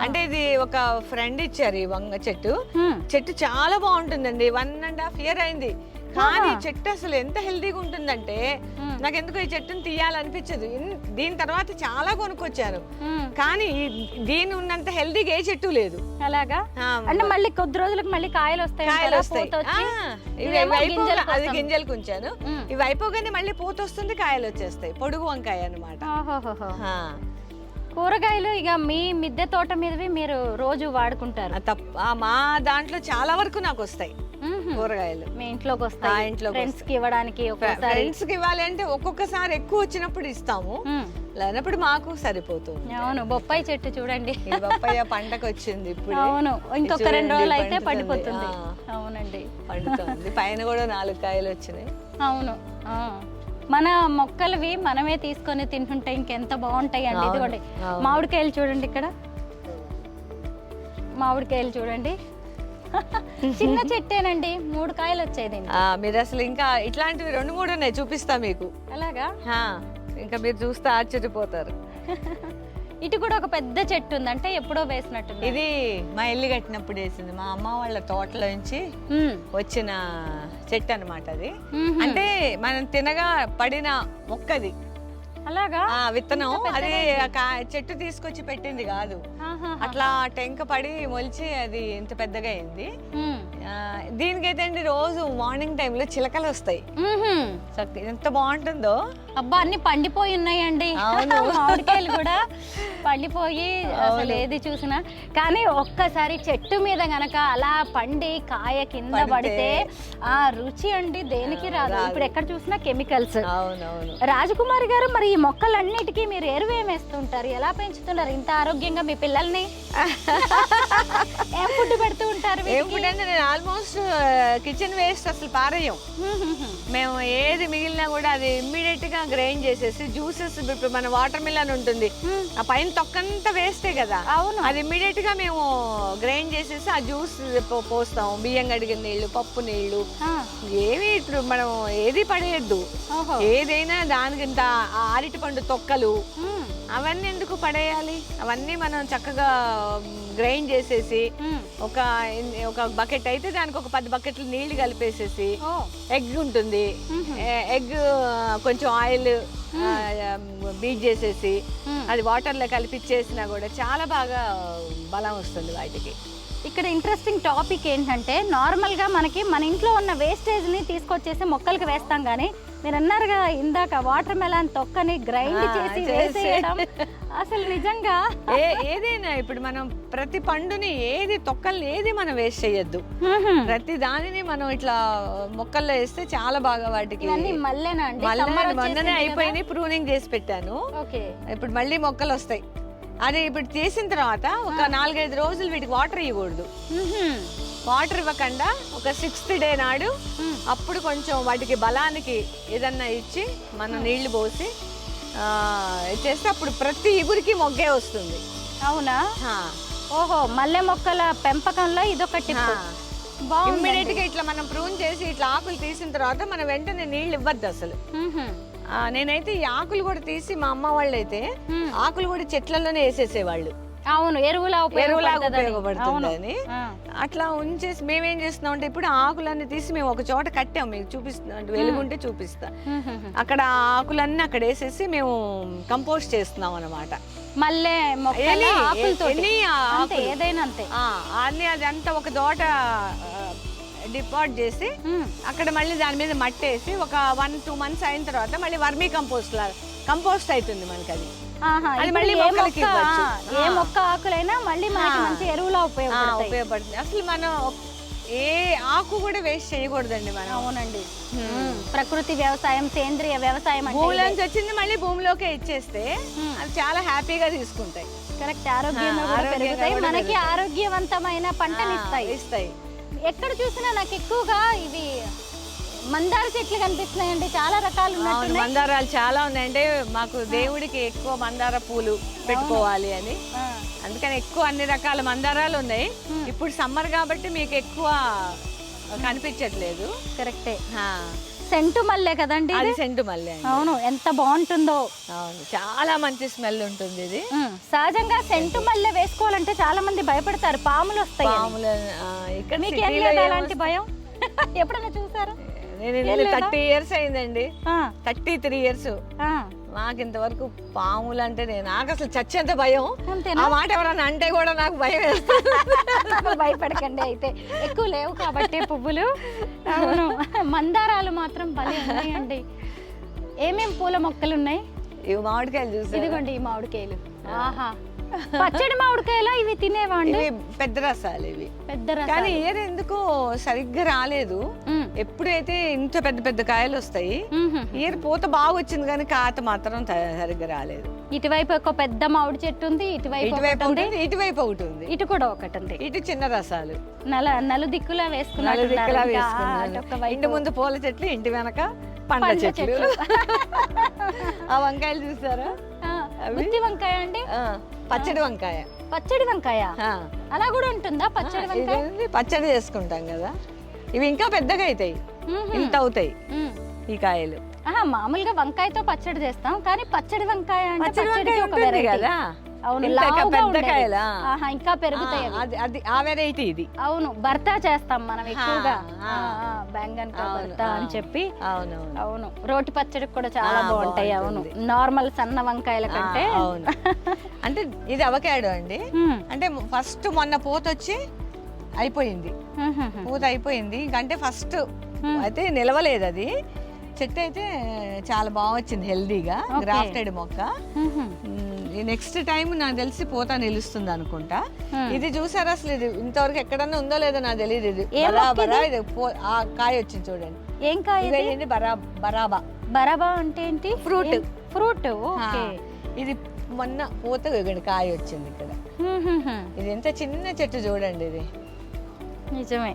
C: అంటే ఇది ఒక ఫ్రెండ్ ఇచ్చారు ఈ వంగ చెట్టు చాలా బాగుంటుందండి. 1.5 year అయింది, కానీ చెట్టు అసలు ఎంత హెల్తీగా ఉంటుందంటే నాకు ఎందుకో ఈ చెట్టును తీయాలనిపించదు. దీని తర్వాత చాలా కొనుక్కొచ్చాను, కానీ దీని ఉన్నంత హెల్తీగా ఏ చెట్టు లేదు.
B: అలాగా? అంటే మళ్ళీ కొద్ది రోజులకు మళ్ళీ కాయలు వస్తాయి.
C: అది గింజలకు ఉంచాను, ఇవి అయిపోగానే మళ్ళీ పూత వస్తుంది, కాయలు వచ్చేస్తాయి. పొడుగు వంకాయ అన్నమాట.
B: కూరగాయలు ఇక మీ మిద్దె తోట మీదవి మీరు రోజు వాడుకుంటారు?
C: మా దాంట్లో చాలా వరకు నాకు వస్తాయి కూరగాయలు.
B: మీ ఇంట్లోకి వస్తాయి? ఫ్రెండ్స్ కి ఇవ్వడానికి?
C: ఫ్రెండ్స్ కి ఇవ్వాలి అంటే ఒక్కొక్కసారి ఎక్కువ వచ్చినప్పుడు ఇస్తాము, లేనప్పుడు మాకు సరిపోతుంది.
B: అవును. బొప్పాయి చెట్టు చూడండి,
C: బొప్పాయి పంటకు వచ్చింది ఇప్పుడు.
B: అవును, ఇంకొక 2 రోజులు అయితే పడిపోతుంది. అవునండి,
C: పండుతుంది. పైన కూడా 4 కాయలు వచ్చినాయి.
B: అవును. మన మొక్కలవి మనమే తీసుకొని తింటుంటే ఇంకెంత బాగుంటాయి అండి. ఇదిగోండి మామిడికాయలు చూడండి, ఇక్కడ మామిడికాయలు చూడండి. చిన్న చెట్టేనండి, 3 కాయలు వచ్చాయి.
C: మీరు అసలు ఇంకా ఇట్లాంటివి 2-3 ఉన్నాయి, చూపిస్తా మీకు.
B: అలాగా?
C: ఇంకా మీరు చూస్తే ఆశ్చర్యపోతారు.
B: ఇటు కూడా ఒక పెద్ద చెట్టు ఉంది, అంటే ఎప్పుడో వేసినట్టు.
C: ఇది మా ఇల్లు కట్టినప్పుడు వేసింది, మా అమ్మ వాళ్ళ తోటలో నుంచి వచ్చిన చెట్టు అన్నమాట. అది అంటే మనం తినగా పడిన మొక్కది.
B: అలాగా?
C: విత్తనం అది చెట్టు తీసుకొచ్చి పెట్టింది కాదు, అట్లా టెంక పడి మొలిచి అది ఇంత పెద్దగా అయింది. దీనికైతే అండి రోజు మార్నింగ్ టైంలో చిలకలు వస్తాయి, ఎంత బాగుంటుందో.
B: అబ్బా, అన్ని పండిపోయి ఉన్నాయండి మామిడికాయలు కూడా పండిపోయి, అసలు ఏది చూసినా. కానీ ఒక్కసారి చెట్టు మీద గనక అలా పండి కాయ కింద పడితే ఆ రుచి అండి దేనికి రాదు. ఇప్పుడు ఎక్కడ చూసినా కెమికల్స్. రాజకుమారి గారు, మరి ఈ మొక్కలన్నిటికీ మీరు ఎరువేం వేస్తుంటారు? ఎలా పెంచుతున్నారు ఇంత ఆరోగ్యంగా మీ పిల్లల్ని? ఏం ఫుడ్ పెడుతూ ఉంటారు?
C: నేను ఆల్మోస్ట్ కిచెన్ వేస్ట్ అసలు పారేయం మేము. ఏది మిగిలినా కూడా అది ఇమ్మీడియట్ గా గ్రైండ్ చేసేసి జ్యూసెస్. ఇప్పుడు మన వాటర్ మిలన్ ఉంటుంది, ఆ పైన తొక్కంతా వేస్తే కదా, అవును, అది ఇమ్మీడియట్ గా మేము గ్రైండ్ చేసేసి ఆ జ్యూస్ పోస్తాం. బియ్యం కడిగిన నీళ్లు, పప్పు నీళ్లు, ఏమి ఇప్పుడు మనం ఏది పడేయద్దు. ఏదైనా దానికి ఇంత అరటి పండు తొక్కలు అవన్నీ ఎందుకు పడేయాలి? అవన్నీ మనం చక్కగా గ్రైండ్ చేసేసి ఒక బకెట్ అయితే దానికి ఒక 10 బకెట్లు నీళ్లు కలిపేసేసి, ఎగ్ ఉంటుంది, ఎగ్ కొంచెం ఆయిల్ బీట్ చేసేసి అది వాటర్లో కలిపిచ్చేసినా కూడా చాలా బాగా బలం వస్తుంది వాటికి.
B: ఇక్కడ ఇంట్రెస్టింగ్ టాపిక్ ఏంటంటే, నార్మల్గా మనకి మన ఇంట్లో ఉన్న వేస్టేజ్ని తీసుకొచ్చేసి మొక్కలకి వేస్తాం, కానీ మీరు అన్నారుగా ఇందాక వాటర్ మెలాన్ తొక్కని గ్రైండ్ చేసి వేసేయడం. అసలు నిజంగా
C: ఏదైనా ఇప్పుడు మనం ప్రతి పండుని ఏది తొక్కల్ని ఏది మనం వేస్ట్ చేయొద్దు. ప్రతి దానిని మనం ఇట్లా మొక్కల్లో వేస్తే చాలా బాగా వాటికి. మొన్ననే అయిపోయినాయి, ప్రూనింగ్ చేసి పెట్టాను. ఇప్పుడు మళ్ళీ మొక్కలు వస్తాయి. అది ఇప్పుడు చేసిన తర్వాత ఒక 4-5 రోజులు వీటికి వాటర్ ఇవ్వకూడదు. వాటర్ ఇవ్వకుండా ఒక 6th డే నాడు అప్పుడు కొంచెం వాటికి బలానికి ఏదన్నా ఇచ్చి మనం నీళ్లు పోసి చేస్తే అప్పుడు ప్రతి ఇగురికి మొగ్గే వస్తుంది.
B: అవునా? ఓహో, మల్లె మొక్కల పెంపకంలో ఇదొకటి.
C: ఇమ్మీడియట్ గా ఇట్లా మనం ప్రూన్ చేసి ఇట్లా ఆకులు తీసిన తర్వాత మనం వెంటనే నీళ్లు ఇవ్వద్దు అసలు. నేనైతే ఈ ఆకులు కూడా తీసి, మా అమ్మ వాళ్ళు అయితే ఆకులు కూడా చెట్లలోనే వేసేసేవాళ్ళు.
B: అవును, ఎరువులా
C: ఉపయోగపడుతుంది అని అట్లా ఉంచేసి మేమేం చేస్తున్నాం అంటే ఇప్పుడు ఆకులన్నీ తీసి మేము ఒక చోట కట్టాం, మీకు చూపిస్తున్నా, వెలుగుంటే చూపిస్తా. అక్కడ ఆకులన్నీ అక్కడ వేసేసి మేము కంపోస్ట్ చేస్తున్నాం అన్నమాట.
B: మళ్ళీ ఏదైనా అంతే
C: అన్ని అది అంతా ఒక చోట డిపాట్ చేసి అక్కడ మళ్ళీ దాని మీద మట్టి వేసి ఒక 1-2 months అయిన తర్వాత మళ్ళీ వర్మీ కంపోస్ట్ అవుతుంది మనకి. అది మళ్ళీ
B: ఏ మొక్క ఆకులైనా మళ్ళీ మనకి మంచి ఎరువులా
C: ఉపయోగపడుతుంది. అసలు మనం ఏ ఆకు కూడా వేస్ట్ చేయకూడదండి మనం.
B: అవునండి, ప్రకృతి వ్యవసాయం, సేంద్రియ వ్యవసాయం
C: భూమిలోంచి వచ్చింది మళ్ళీ భూమిలోకే ఇచ్చేస్తే అది చాలా హ్యాపీగా తీసుకుంటాయి.
B: కరెక్ట్, ఆరోగ్యం మనకి ఆరోగ్యవంతమైన పంటని ఇస్తాయి. ఎక్కడ చూసినా నాకు ఎక్కువగా ఇవి మందార చెట్లు కనిపిస్తున్నాయండి, చాలా రకాలు ఉన్నాయి.
C: మందారాలు చాలా ఉన్నాయండి. మాకు దేవుడికి ఎక్కువ మందార పూలు పెట్టుకోవాలి అని, అందుకని ఎక్కువ అన్ని రకాల మందారాలు ఉన్నాయి. ఇప్పుడు సమ్మర్ కాబట్టి మీకు ఎక్కువ కనిపించట్లేదు.
B: కరెక్టే, సెంటు మల్లె కదండి,
C: అది సెంటు మల్లె.
B: అవును, ఎంత బాగుంటుందో.
C: అవును, చాలా మంచి స్మెల్ ఉంటుంది ఇది.
B: సహజంగా సెంటు మల్లె వేసుకోవాలంటే చాలా మంది భయపడతారు, పాములు వస్తాయి.
C: ఇక్కడ
B: మీకు ఏం లేదు అలాంటి భయం? ఎప్పుడైనా చూసారా?
C: నేను 30 years అయిందండి, 33 years. నాకు ఇంతవరకు పాములు అంటే నాకు అసలు చచ్చేంత భయం. ఆ మాట ఎవరన్నా అంటే కూడా నాకు భయం వేస్తుంది.
B: భయపడకండి, అయితే ఎక్కువ లేవు కాబట్టి పువ్వులు. అవును, మందారాలు మాత్రం భలే ఉన్నాయండి. ఏమేం పూల మొక్కలు ఉన్నాయి?
C: ఇవి మామిడికాయలు చూసి,
B: ఇదిగోండి ఈ మామిడికాయలు. ఆహా, పచ్చడి మామిడికాయలు ఇవి తినేవాండి.
C: పెద్ద రసాలు ఇవి,
B: పెద్ద రసాలు.
C: కానీ ఇయర్ ఎందుకో సరిగ్గా రాలేదు. ఎప్పుడైతే ఇంత పెద్ద పెద్ద కాయలు వస్తాయి, ఇయర్ పూత బాగా వచ్చింది కానీ కాత మాత్రం సరిగ్గా రాలేదు.
B: ఇటువైపు ఒక పెద్ద మామిడి చెట్టు ఉంది, ఇటువైపు
C: ఒకటి ఉంది,
B: ఇటు కూడా ఒకటి ఉంది.
C: ఇటు చిన్న రసాలు
B: నలుదిక్కులా వేసుకున్నారు.
C: ఇంటి ముందు పూల చెట్లు, ఇంటి వెనక పండ్ల చెట్లు. ఆ వంకాయలు చూసారా?
B: గుత్తి వంకాయ అండి,
C: పచ్చడి వంకాయ.
B: పచ్చడి వంకాయ అలా కూడా ఉంటుందా? పచ్చడి వంకాయ
C: పచ్చడి చేసుకుంటాం కదా. ఇవి ఇంకా పెద్దగా అవుతాయి, ఇంత అవుతాయి ఈ కాయలు.
B: మామూలుగా వంకాయతో పచ్చడి చేస్తాం, కానీ పచ్చడి వంకాయ అంటే
C: కదా.
B: అవును,
C: పెద్ద కాయలా
B: ఇంకా పెరుగుతాయి.
C: అది ఆ వెరైటీ ఇది.
B: అవును, భర్తా చేస్తాం మనం ఎక్కువగా, బెంగన్ భర్తా అని చెప్పి. అవును, రోటి పచ్చడి కూడా చాలా బాగుంటాయి. అవును, నార్మల్ సన్న వంకాయల కంటే.
C: అవును, అంటే ఇది అవకాడో అండి. అంటే ఫస్ట్ మొన్న పూత వచ్చి అయిపోయింది, పూత అయిపోయింది. ఇంకంటే ఫస్ట్ అయితే నిలవలేదు అది. చెట్టు అయితే చాలా బాగా వచ్చింది, హెల్దీగా గ్రాఫ్టెడ్ మొక్క. నెక్స్ట్ టైం నాకు తెలిసి పూత నిలుస్తుంది అనుకుంటా. ఇది చూసారా అసలు? ఇది ఇంతవరకు ఎక్కడన్నా ఉందో లేదో నాకు తెలియదు. ఇది బరాబరా, ఇది ఆ కాయ వచ్చింది చూడండి.
B: ఏం కాయ?
C: బరాబా.
B: బరాబా అంటే ఏంటి? ఫ్రూట్.
C: ఇది మొన్న పూత కాయ వచ్చింది ఇక్కడ. ఇది ఎంత చిన్న చెట్టు చూడండి. ఇది
B: నిజమే.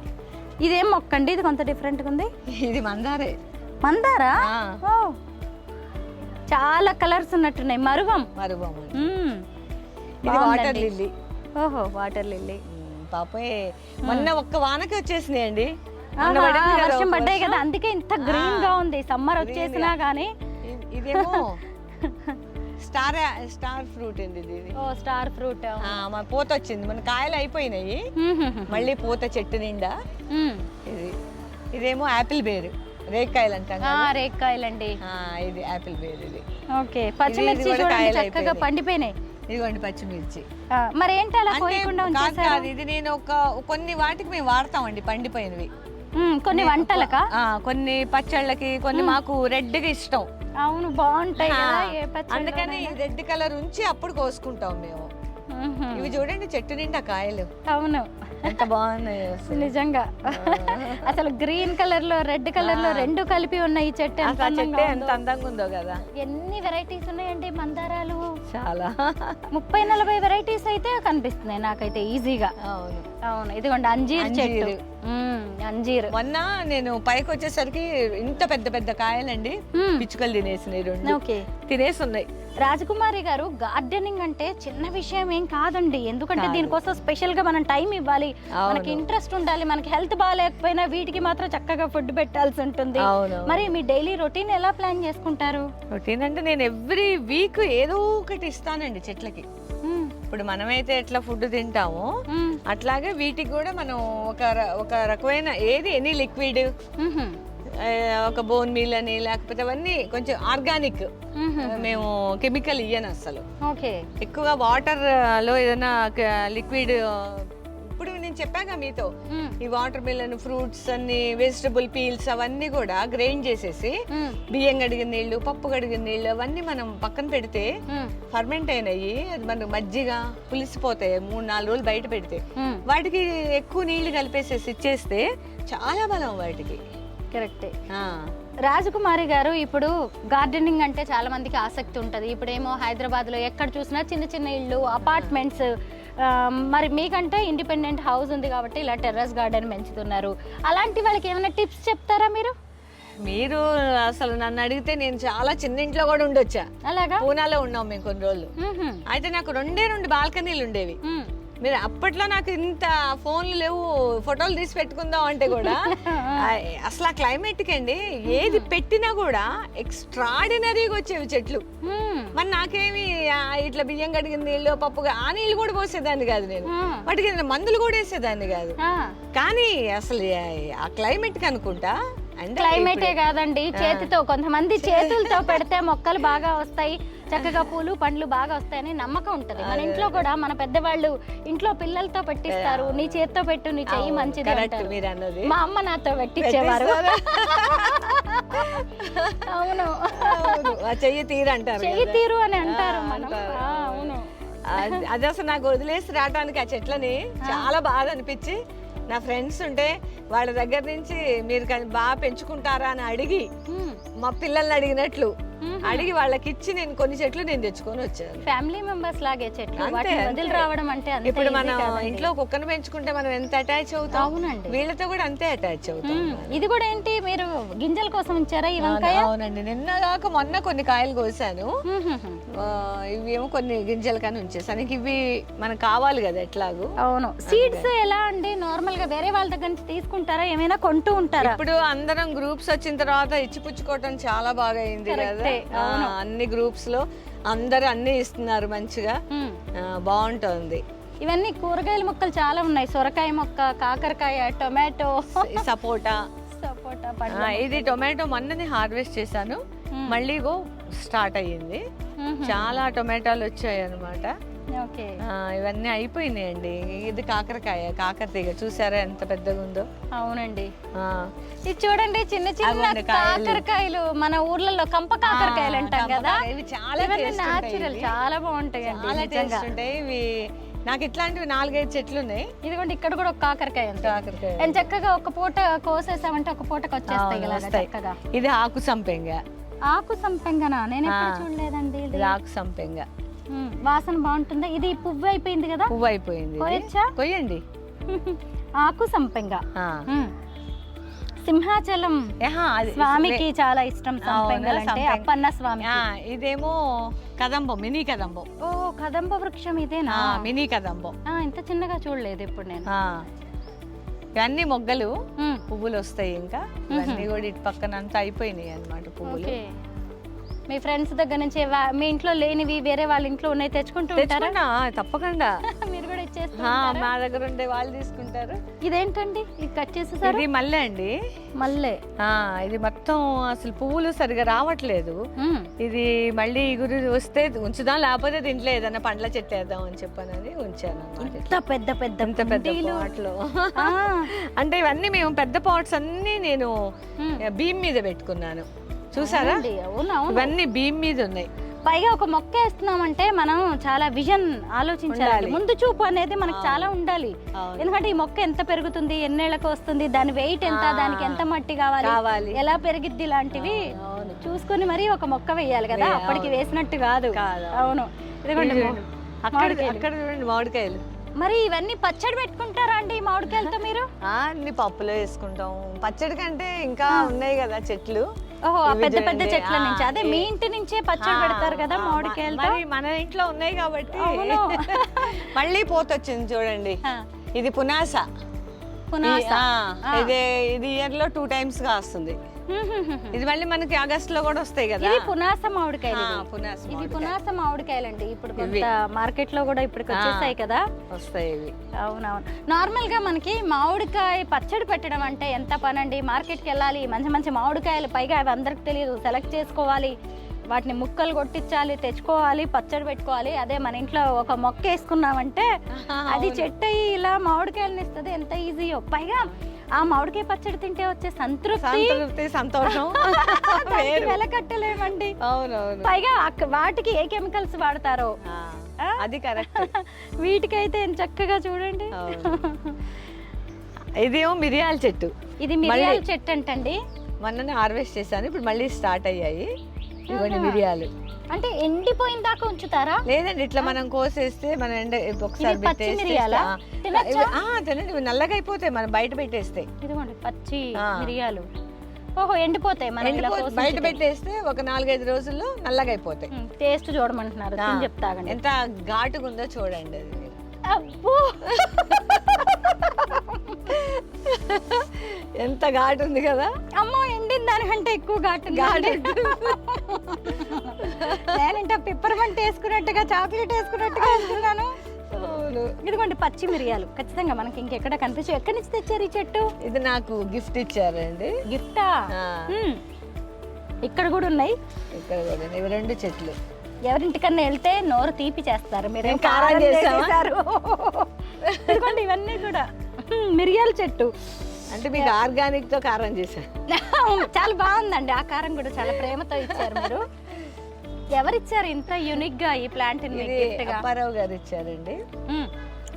B: ఇదేం మొక్క అండి? ఇది కొంత డిఫరెంట్ గా ఉంది.
C: ఇది మందారే.
B: మందారా? చాలా కలర్స్ ఉన్నట్టున్నాయి. మరువం.
C: ఇది వాటర్ లిల్లీ.
B: ఓహో, వాటర్ లిల్లీ.
C: పాపే మొన్న ఒక్క వానకి వచ్చేసినాయి అండి,
B: వర్షం పడ్డాయి కదా, అందుకే ఇంత గ్రీన్ గా ఉంది. సమ్మర్ వచ్చేసినా గానీ.
C: ఇదేమో స్టార్ ఫ్రూట్ అండి ఇది.
B: Star fruit.
C: మా పూత వచ్చింది, మన కాయలు అయిపోయినాయి, మళ్ళీ పూత చెట్టు నిండా. ఇదేమో యాపిల్ బేర్, రేక్కాయలు అంటాం.
B: రేక్కాయలండి.
C: ఇది యాపిల్ బేర్. ఇది
B: ఓకే. పచ్చిమిర్చి చక్కగా పండిపోయినాయి.
C: ఇదిగోండి పచ్చిమిర్చి.
B: మరి ఏంటి అలా కోయకుండా ఉంచేసారు?
C: ఇది నేను కొన్ని వాటికి మేము వాడతామండి పండిపోయినవి.
B: కొన్ని వంటలకా?
C: కొన్ని పచ్చళ్ళకి, కొన్ని మాకు రెడ్ గా ఇష్టం.
B: అవును, బాగుంటాయి.
C: అందుకని రెడ్ కలర్ ఉంచి అప్పుడు కోసుకుంటాం మేము. ఇవి చూడండి చెట్టు నిండా కాయలు.
B: అవును,
C: ఎంత బాగున్నాయి
B: నిజంగా. అసలు గ్రీన్ కలర్ లో రెడ్ కలర్ లో రెండు కలిపి ఉన్న ఈ చెట్టు ఎంత
C: అందంగా ఉందో కదా.
B: ఎన్ని వెరైటీస్ ఉన్నాయండి మందారాలు,
C: చాలా
B: 30-40 వెరైటీస్ అయితే కనిపిస్తున్నాయి నాకైతే ఈజీగా.
C: అవును
B: అవును, ఇదిగోండి అంజీర్ చెట్టు. అంజీర్.
C: మొన్న నేను పైకి వచ్చేసరికి ఇంత పెద్ద పెద్ద కాయలండి, పిచ్చుకలు తినేసినాయి రెండు. తినేసి ఉన్నాయి.
B: రాజకుమారి గారు, గార్డెనింగ్ అంటే చిన్న విషయం ఏం కాదండి. ఎందుకంటే దీనికోసం స్పెషల్ గా మనం టైం ఇవ్వాలి, మనకి ఇంట్రెస్ట్ ఉండాలి. మనకి హెల్త్ బాగాలేకపోయినా వీటికి మాత్రం చక్కగా ఫుడ్ పెట్టాల్సి ఉంటుంది. మరి మీ డైలీ రొటీన్ ఎలా ప్లాన్ చేసుకుంటారు?
C: రొటీన్ అంటే నేను ఎవ్రీ వీక్ ఏదో ఒకటి ఇస్తానండి చెట్లకి. ఇప్పుడు మనమైతే ఎట్లా ఫుడ్ తింటామో అట్లాగే వీటికి కూడా మనం ఒక రకమైన ఏది ఎనీ లిక్విడ్, ఒక బోన్ మీల్ అని, లేకపోతే అవన్నీ కొంచెం ఆర్గానిక్. మేము కెమికల్ ఇయ్యను అసలు. ఎక్కువగా వాటర్ లో ఏదైనా లిక్విడ్, ఇప్పుడు నేను చెప్పాక మీతో ఈ వాటర్ మిలన్, ఫ్రూట్స్ అన్ని, వెజిటబుల్ పీల్స్ అవన్నీ కూడా గ్రైండ్ చేసేసి బియ్యం కడిగిన నీళ్లు, పప్పు కడిగిన నీళ్లు అవన్నీ మనం పక్కన పెడితే ఫర్మెంట్ అయినాయి. అది మనకు మజ్జిగ పులిసిపోతాయి 3-4 రోజులు బయట పెడితే. వాటికి ఎక్కువ నీళ్లు కలిపేసేసి ఇచ్చేస్తే చాలా బలం వాటికి.
B: కరెక్టే. రాజకుమారి గారు, ఇప్పుడు గార్డెనింగ్ అంటే చాలా మందికి ఆసక్తి ఉంటుంది. ఇప్పుడేమో హైదరాబాద్ లో ఎక్కడ చూసినా చిన్న చిన్న ఇళ్ళు, అపార్ట్మెంట్స్. మరి మీకంటే ఇండిపెండెంట్ హౌస్ ఉంది కాబట్టి ఇలా టెర్రస్ గార్డెన్ పెంచుతున్నారు. అలాంటి వాళ్ళకి ఏమైనా టిప్స్ చెప్తారా మీరు?
C: మీరు అసలు నన్ను అడిగితే నేను చాలా చిన్న ఇంట్లో కూడా ఉండొచ్చా.
B: అలాగా?
C: పూనాలో ఉన్నాం మేము కొన్ని రోజులు. అయితే నాకు 2 బాల్కనీలు ఉండేవి. మీరు అప్పట్లో నాకు ఇంత ఫోన్లు లేవు, ఫోటోలు తీసి పెట్టుకుందాం అంటే కూడా అసలు ఆ క్లైమేట్కి అండి ఏది పెట్టినా కూడా ఎక్స్ట్రాడినరీగా వచ్చేవి చెట్లు. మరి నాకేమి ఇట్లా బియ్యం కడిగిన నీళ్ళు, పప్పు ఆ నీళ్ళు కూడా పోసేదాన్ని కాదు నేను. వాటికి మందులు కూడా వేసేదాన్ని కాదు. కానీ అసలు ఆ క్లైమేట్కి అనుకుంటా.
B: క్లైమేటే కాదండి, చేతితో కొంతమంది చేతులతో పెడితే మొక్కలు బాగా వస్తాయి, చక్కగా పూలు పండ్లు బాగా వస్తాయని నమ్మకం ఉంటది. మన ఇంట్లో కూడా మన పెద్దవాళ్ళు ఇంట్లో పిల్లలతో పెట్టిస్తారు. నీ చేతితో పెట్టు, నీ చెయ్యి మంచిది అంటారు. మా అమ్మ నాతో పెట్టించేవారు. అవును,
C: చెయ్యి తీరు అంటారు,
B: చెయ్యి తీరు అని అంటారు. అవును,
C: అది అసలు నాకు వదిలేసి రావడానికి ఆ చెట్లని చాలా బాధ అనిపించి, నా ఫ్రెండ్స్ ఉంటే వాళ్ళ దగ్గర నుంచి మీరు బాగా పెంచుకుంటారా అని అడిగి, మా పిల్లల్ని అడిగినట్లు అడిగి వాళ్ళకి ఇచ్చి నేను కొన్ని చెట్లు నేను తెచ్చుకొని వచ్చాను.
B: ఫ్యామిలీ మెంబర్స్ లాగే చెట్లు వదిలి రావడం అంటే
C: ఇప్పుడు మనం ఇంట్లో కుక్కను పెంచుకుంటే మనం ఎంత అటాచ్ అవుతాం, అవునండి, వీళ్ళతో కూడా అంతే అటాచ్ అవుతాం.
B: ఇది కూడా ఏంటి, మీరు గింజల కోసం ఇచ్చారా ఈ వంకాయ?
C: అవునండి, నిన్నగాక మొన్న కొన్ని కాయలు కోసాను. ఇవేమో కొన్ని గింజలు కానీ ఉంచేసాను. ఇవి మనకు కావాలి కదా ఎట్లాగూ.
B: అవును. సీడ్స్ ఎలా అండి, నార్మల్ గా వేరే వాళ్ళ దగ్గర నుంచి తీసుకుంటారా, ఏమైనా కొంటూ ఉంటారా?
C: ఇప్పుడు అందరం గ్రూప్స్ వచ్చిన తర్వాత ఇచ్చిపుచ్చుకోవటం చాలా బాగా అయింది కదా. అన్ని గ్రూప్స్ లో అందరు అన్ని ఇస్తున్నారు, మంచిగా బాగుంటుంది.
B: ఇవన్నీ కూరగాయల మొక్కలు చాలా ఉన్నాయి. సొరకాయ మొక్క, కాకరకాయ, టొమాటో,
C: సపోటా. ఇది టొమాటో మొన్ననే హార్వెస్ట్ చేశాను, మళ్ళీ స్టార్ట్ అయ్యింది. చాలా టొమాటోలు వచ్చాయి అన్నమాట. ఇవన్నీ అయిపోయినాయండి. ఇది కాకరకాయ, కాకరతీగ చూసారా ఎంత పెద్దగా ఉందో.
B: అవునండి, ఇది చూడండి, చిన్న చిన్న కాకరకాయలు. మన ఊర్లలో కంప కాకరకాయలు అంటాం కదా,
C: ఇవి చాలా
B: న్యాచురల్, చాలా బాగుంటాయి,
C: చాలా టేస్ట్ ఉంటాయి ఇవి. నాకు ఇట్లాంటివి 4-5 చెట్లు ఉన్నాయి.
B: ఇదిగోండి, ఇక్కడ కూడా ఒక కాకరకాయ ఉంది. కాకరకాయ చక్కగా ఒక పూట కోసేసామంటే ఒక పూటకి వచ్చేస్తాయి.
C: ఇది ఆకు సంపెంగ.
B: ఆకు సంపెంగనా? నేను ఎప్పుడు చూడలేదండి.
C: ఇది ఆకు సంపెంగ,
B: వాసన బాగుంటుందా? ఇది పువ్వు అయిపోయింది కదా.
C: పువ్వు అయిపోయింది, కొయ్యండి.
B: ఆకు సంపెంగ. సింహాచలం స్వామికి చాలా ఇష్టం సంపెంగలు అంటే, అప్పన్న స్వామి.
C: ఇదేమో కదంబం, మినీ కదంబం.
B: ఓ, కదంబ వృక్షం ఇదేనా?
C: మినీ కదంబం.
B: ఇంత చిన్నగా చూడలేదు ఇప్పుడు నేను.
C: ఇవన్నీ మొగ్గలు, పువ్వులు వస్తాయి. ఇంకా ఇవన్నీ కూడా ఇటు పక్కన అంతా అయిపోయినాయి అన్నమాట పువ్వులు.
B: మీ ఫ్రెండ్స్ దగ్గర నుంచి మీ ఇంట్లో లేనివి వేరే వాళ్ళ ఇంట్లో ఉన్నాయి తెచ్చుకుంటూ ఉంటారా?
C: తప్పకుండా.
B: మీరు కూడా ఇచ్చేస్తారు?
C: మా దగ్గర ఉండే వాళ్ళు తీసుకుంటారు.
B: ఇదేంటండి, ఇది కట్ చేసేసారు?
C: ఇది మల్లె అండి.
B: మల్లె.
C: ఇది మొత్తం అసలు పువ్వులు సరిగా రావట్లేదు. ఇది మళ్ళీ గురి వస్తే ఉంచుదాం, లేకపోతే దీంట్లో ఏదైనా పండ్ల చెట్టు వేద్దాం అని చెప్పానని ఉంచాను.
B: పెద్ద పెద్ద
C: పాట్లో అంటే ఇవన్నీ మేము పెద్ద పాట్స్ అన్ని నేను బీమ్ మీద పెట్టుకున్నాను, చూసారా? ఇవన్నీ బీమ్ మీద ఉన్నాయి.
B: పైగా ఒక మొక్క వేస్తున్నామంటే మనం చాలా విజన్ ఆలోచించాలి, ముందు చూపు అనేది మనకు చాలా ఉండాలి. ఎందుకంటే ఈ మొక్క ఎంత పెరుగుతుంది, ఎన్నేళ్లకు వస్తుంది, దాని వెయిట్ ఎంత, దానికి ఎంత మట్టి కావాలి, ఎలా పెరిగిద్ది, ఇలాంటివి చూసుకుని మరి ఒక మొక్క వేయాలి కదా. అప్పటికి వేసినట్టు కాదు. అవును, ఇదిగోండి
C: అక్కడ చూడండి మామిడికాయలు.
B: మరి ఇవన్నీ పచ్చడి పెట్టుకుంటారా అండి మామిడికాయలతో మీరు?
C: అన్ని పప్పులో వేసుకుంటాం. పచ్చడి కంటే ఇంకా ఉన్నాయి కదా చెట్లు.
B: ఓహో, పెద్ద పెద్ద చెట్ల నుంచి. అదే మీ ఇంటి నుంచే పచ్చడి పెడతారు కదా మామిడికాయలతో.
C: మన ఇంట్లో ఉన్నాయి కాబట్టి. మళ్ళీ పోతొచ్చింది చూడండి, ఇది పునాస.
B: పునాస.
C: ఇది ఇయర్ లో 2 times గా వస్తుంది. ఇది మళ్ళీ మనకి ఆగస్ట్ లో కూడా వస్తాయి కదా.
B: ఇది పునాస మామిడికాయలు.
C: ఇది
B: పునాస మామిడికాయలండి. ఇప్పుడు కొంత మార్కెట్ లో కూడా ఇప్పుడు వచ్చేసాయి కదా,
C: వస్తాయి ఇవి.
B: అవునవును. నార్మల్ గా మనకి మామిడికాయ పచ్చడి పెట్టడం అంటే ఎంత పనండి. మార్కెట్కి వెళ్ళాలి, మంచి మంచి మామిడికాయలు, పైగా అవి అందరికి తెలియదు, సెలెక్ట్ చేసుకోవాలి, వాటిని ముక్కలు కొట్టించాలి, తెచ్చుకోవాలి, పచ్చడి పెట్టుకోవాలి. అదే మన ఇంట్లో ఒక మొక్క వేసుకున్నామంటే అది చెట్టు అయ్యి ఇలా మామిడికాయలను ఇస్తుంది. ఎంత ఈజీయో. పైగా ఆ మామిడికాయ పచ్చడి తింటే వచ్చే సంతృప్తి,
C: సంతోషం
B: వెల కట్టలేమండి.
C: అవునవును.
B: పైగా వాటికి ఏ కెమికల్స్ వాడతారో
C: అది కరెక్ట్.
B: వీటికైతే చక్కగా చూడండి.
C: ఇదేమో మిరియాల చెట్టు.
B: ఇది మిరియాల చెట్టు అంటండి.
C: మొన్ననే హార్వెస్ట్ చేశాను, ఇప్పుడు మళ్ళీ స్టార్ట్ అయ్యాయి. ఇవన్నీ మిరియాలు.
B: అంటే ఎండిపోయిన దాకా ఉంచుతారా?
C: లేదండి, ఇట్లా మనం కోసేస్తే మనం ఒకసారి తినండి, నల్లగా అయిపోతాయి మనం బయట పెట్టేస్తే.
B: ఇదిగోండి పచ్చి మిరియాలు. ఓహో, ఎండిపోతాయి
C: బయట పెట్టేస్తే ఒక 4-5 రోజుల్లో నల్లగా అయిపోతాయి.
B: టేస్ట్ చూడమంటున్నారు, చెప్తాగండి.
C: ఎంత ఘాటుగా ఉందో చూడండి. అది
B: అబ్బో
C: ఎంత ఘాటు ఉంది కదా.
B: అమ్మో, ఎండిన దానికంటే ఎక్కువ ఘాటు. నేనంటే పిప్పర్మెంట్ వేసుకున్నట్టుగా, చాక్లెట్ వేసుకున్నట్టుగా వేస్తున్నాను. ఇదిగోండి పచ్చి మిరియాలు. ఖచ్చితంగా మనకి ఇంకెక్కడ కనిపించవు. ఎక్కడి నుంచి తెచ్చారు ఈ చెట్టు?
C: ఇది నాకు గిఫ్ట్ ఇచ్చారండి.
B: గిఫ్టా? ఇక్కడ కూడా ఉన్నాయి.
C: ఇక్కడ కూడా ఇవి 2 చెట్లు.
B: ఎవరింటికన్నా వెళ్తే నోరు తీపి చేస్తారు. మీరేం
C: కారం చేశారు.
B: ఇదిగోండి ఇవన్నీ కూడా మిరియాల చెట్టు.
C: అంటే మీకు ఆర్గానిక్ తో కారం చేశారు.
B: చాలా బాగుందండి. ఆ కారం కూడా చాలా ప్రేమతో ఇచ్చారు మీరు. ఎవరిచ్చారు ఇంత యూనిక్ గా ఈ ప్లాంట్?
C: అప్పారావు గారు ఇచ్చారండి.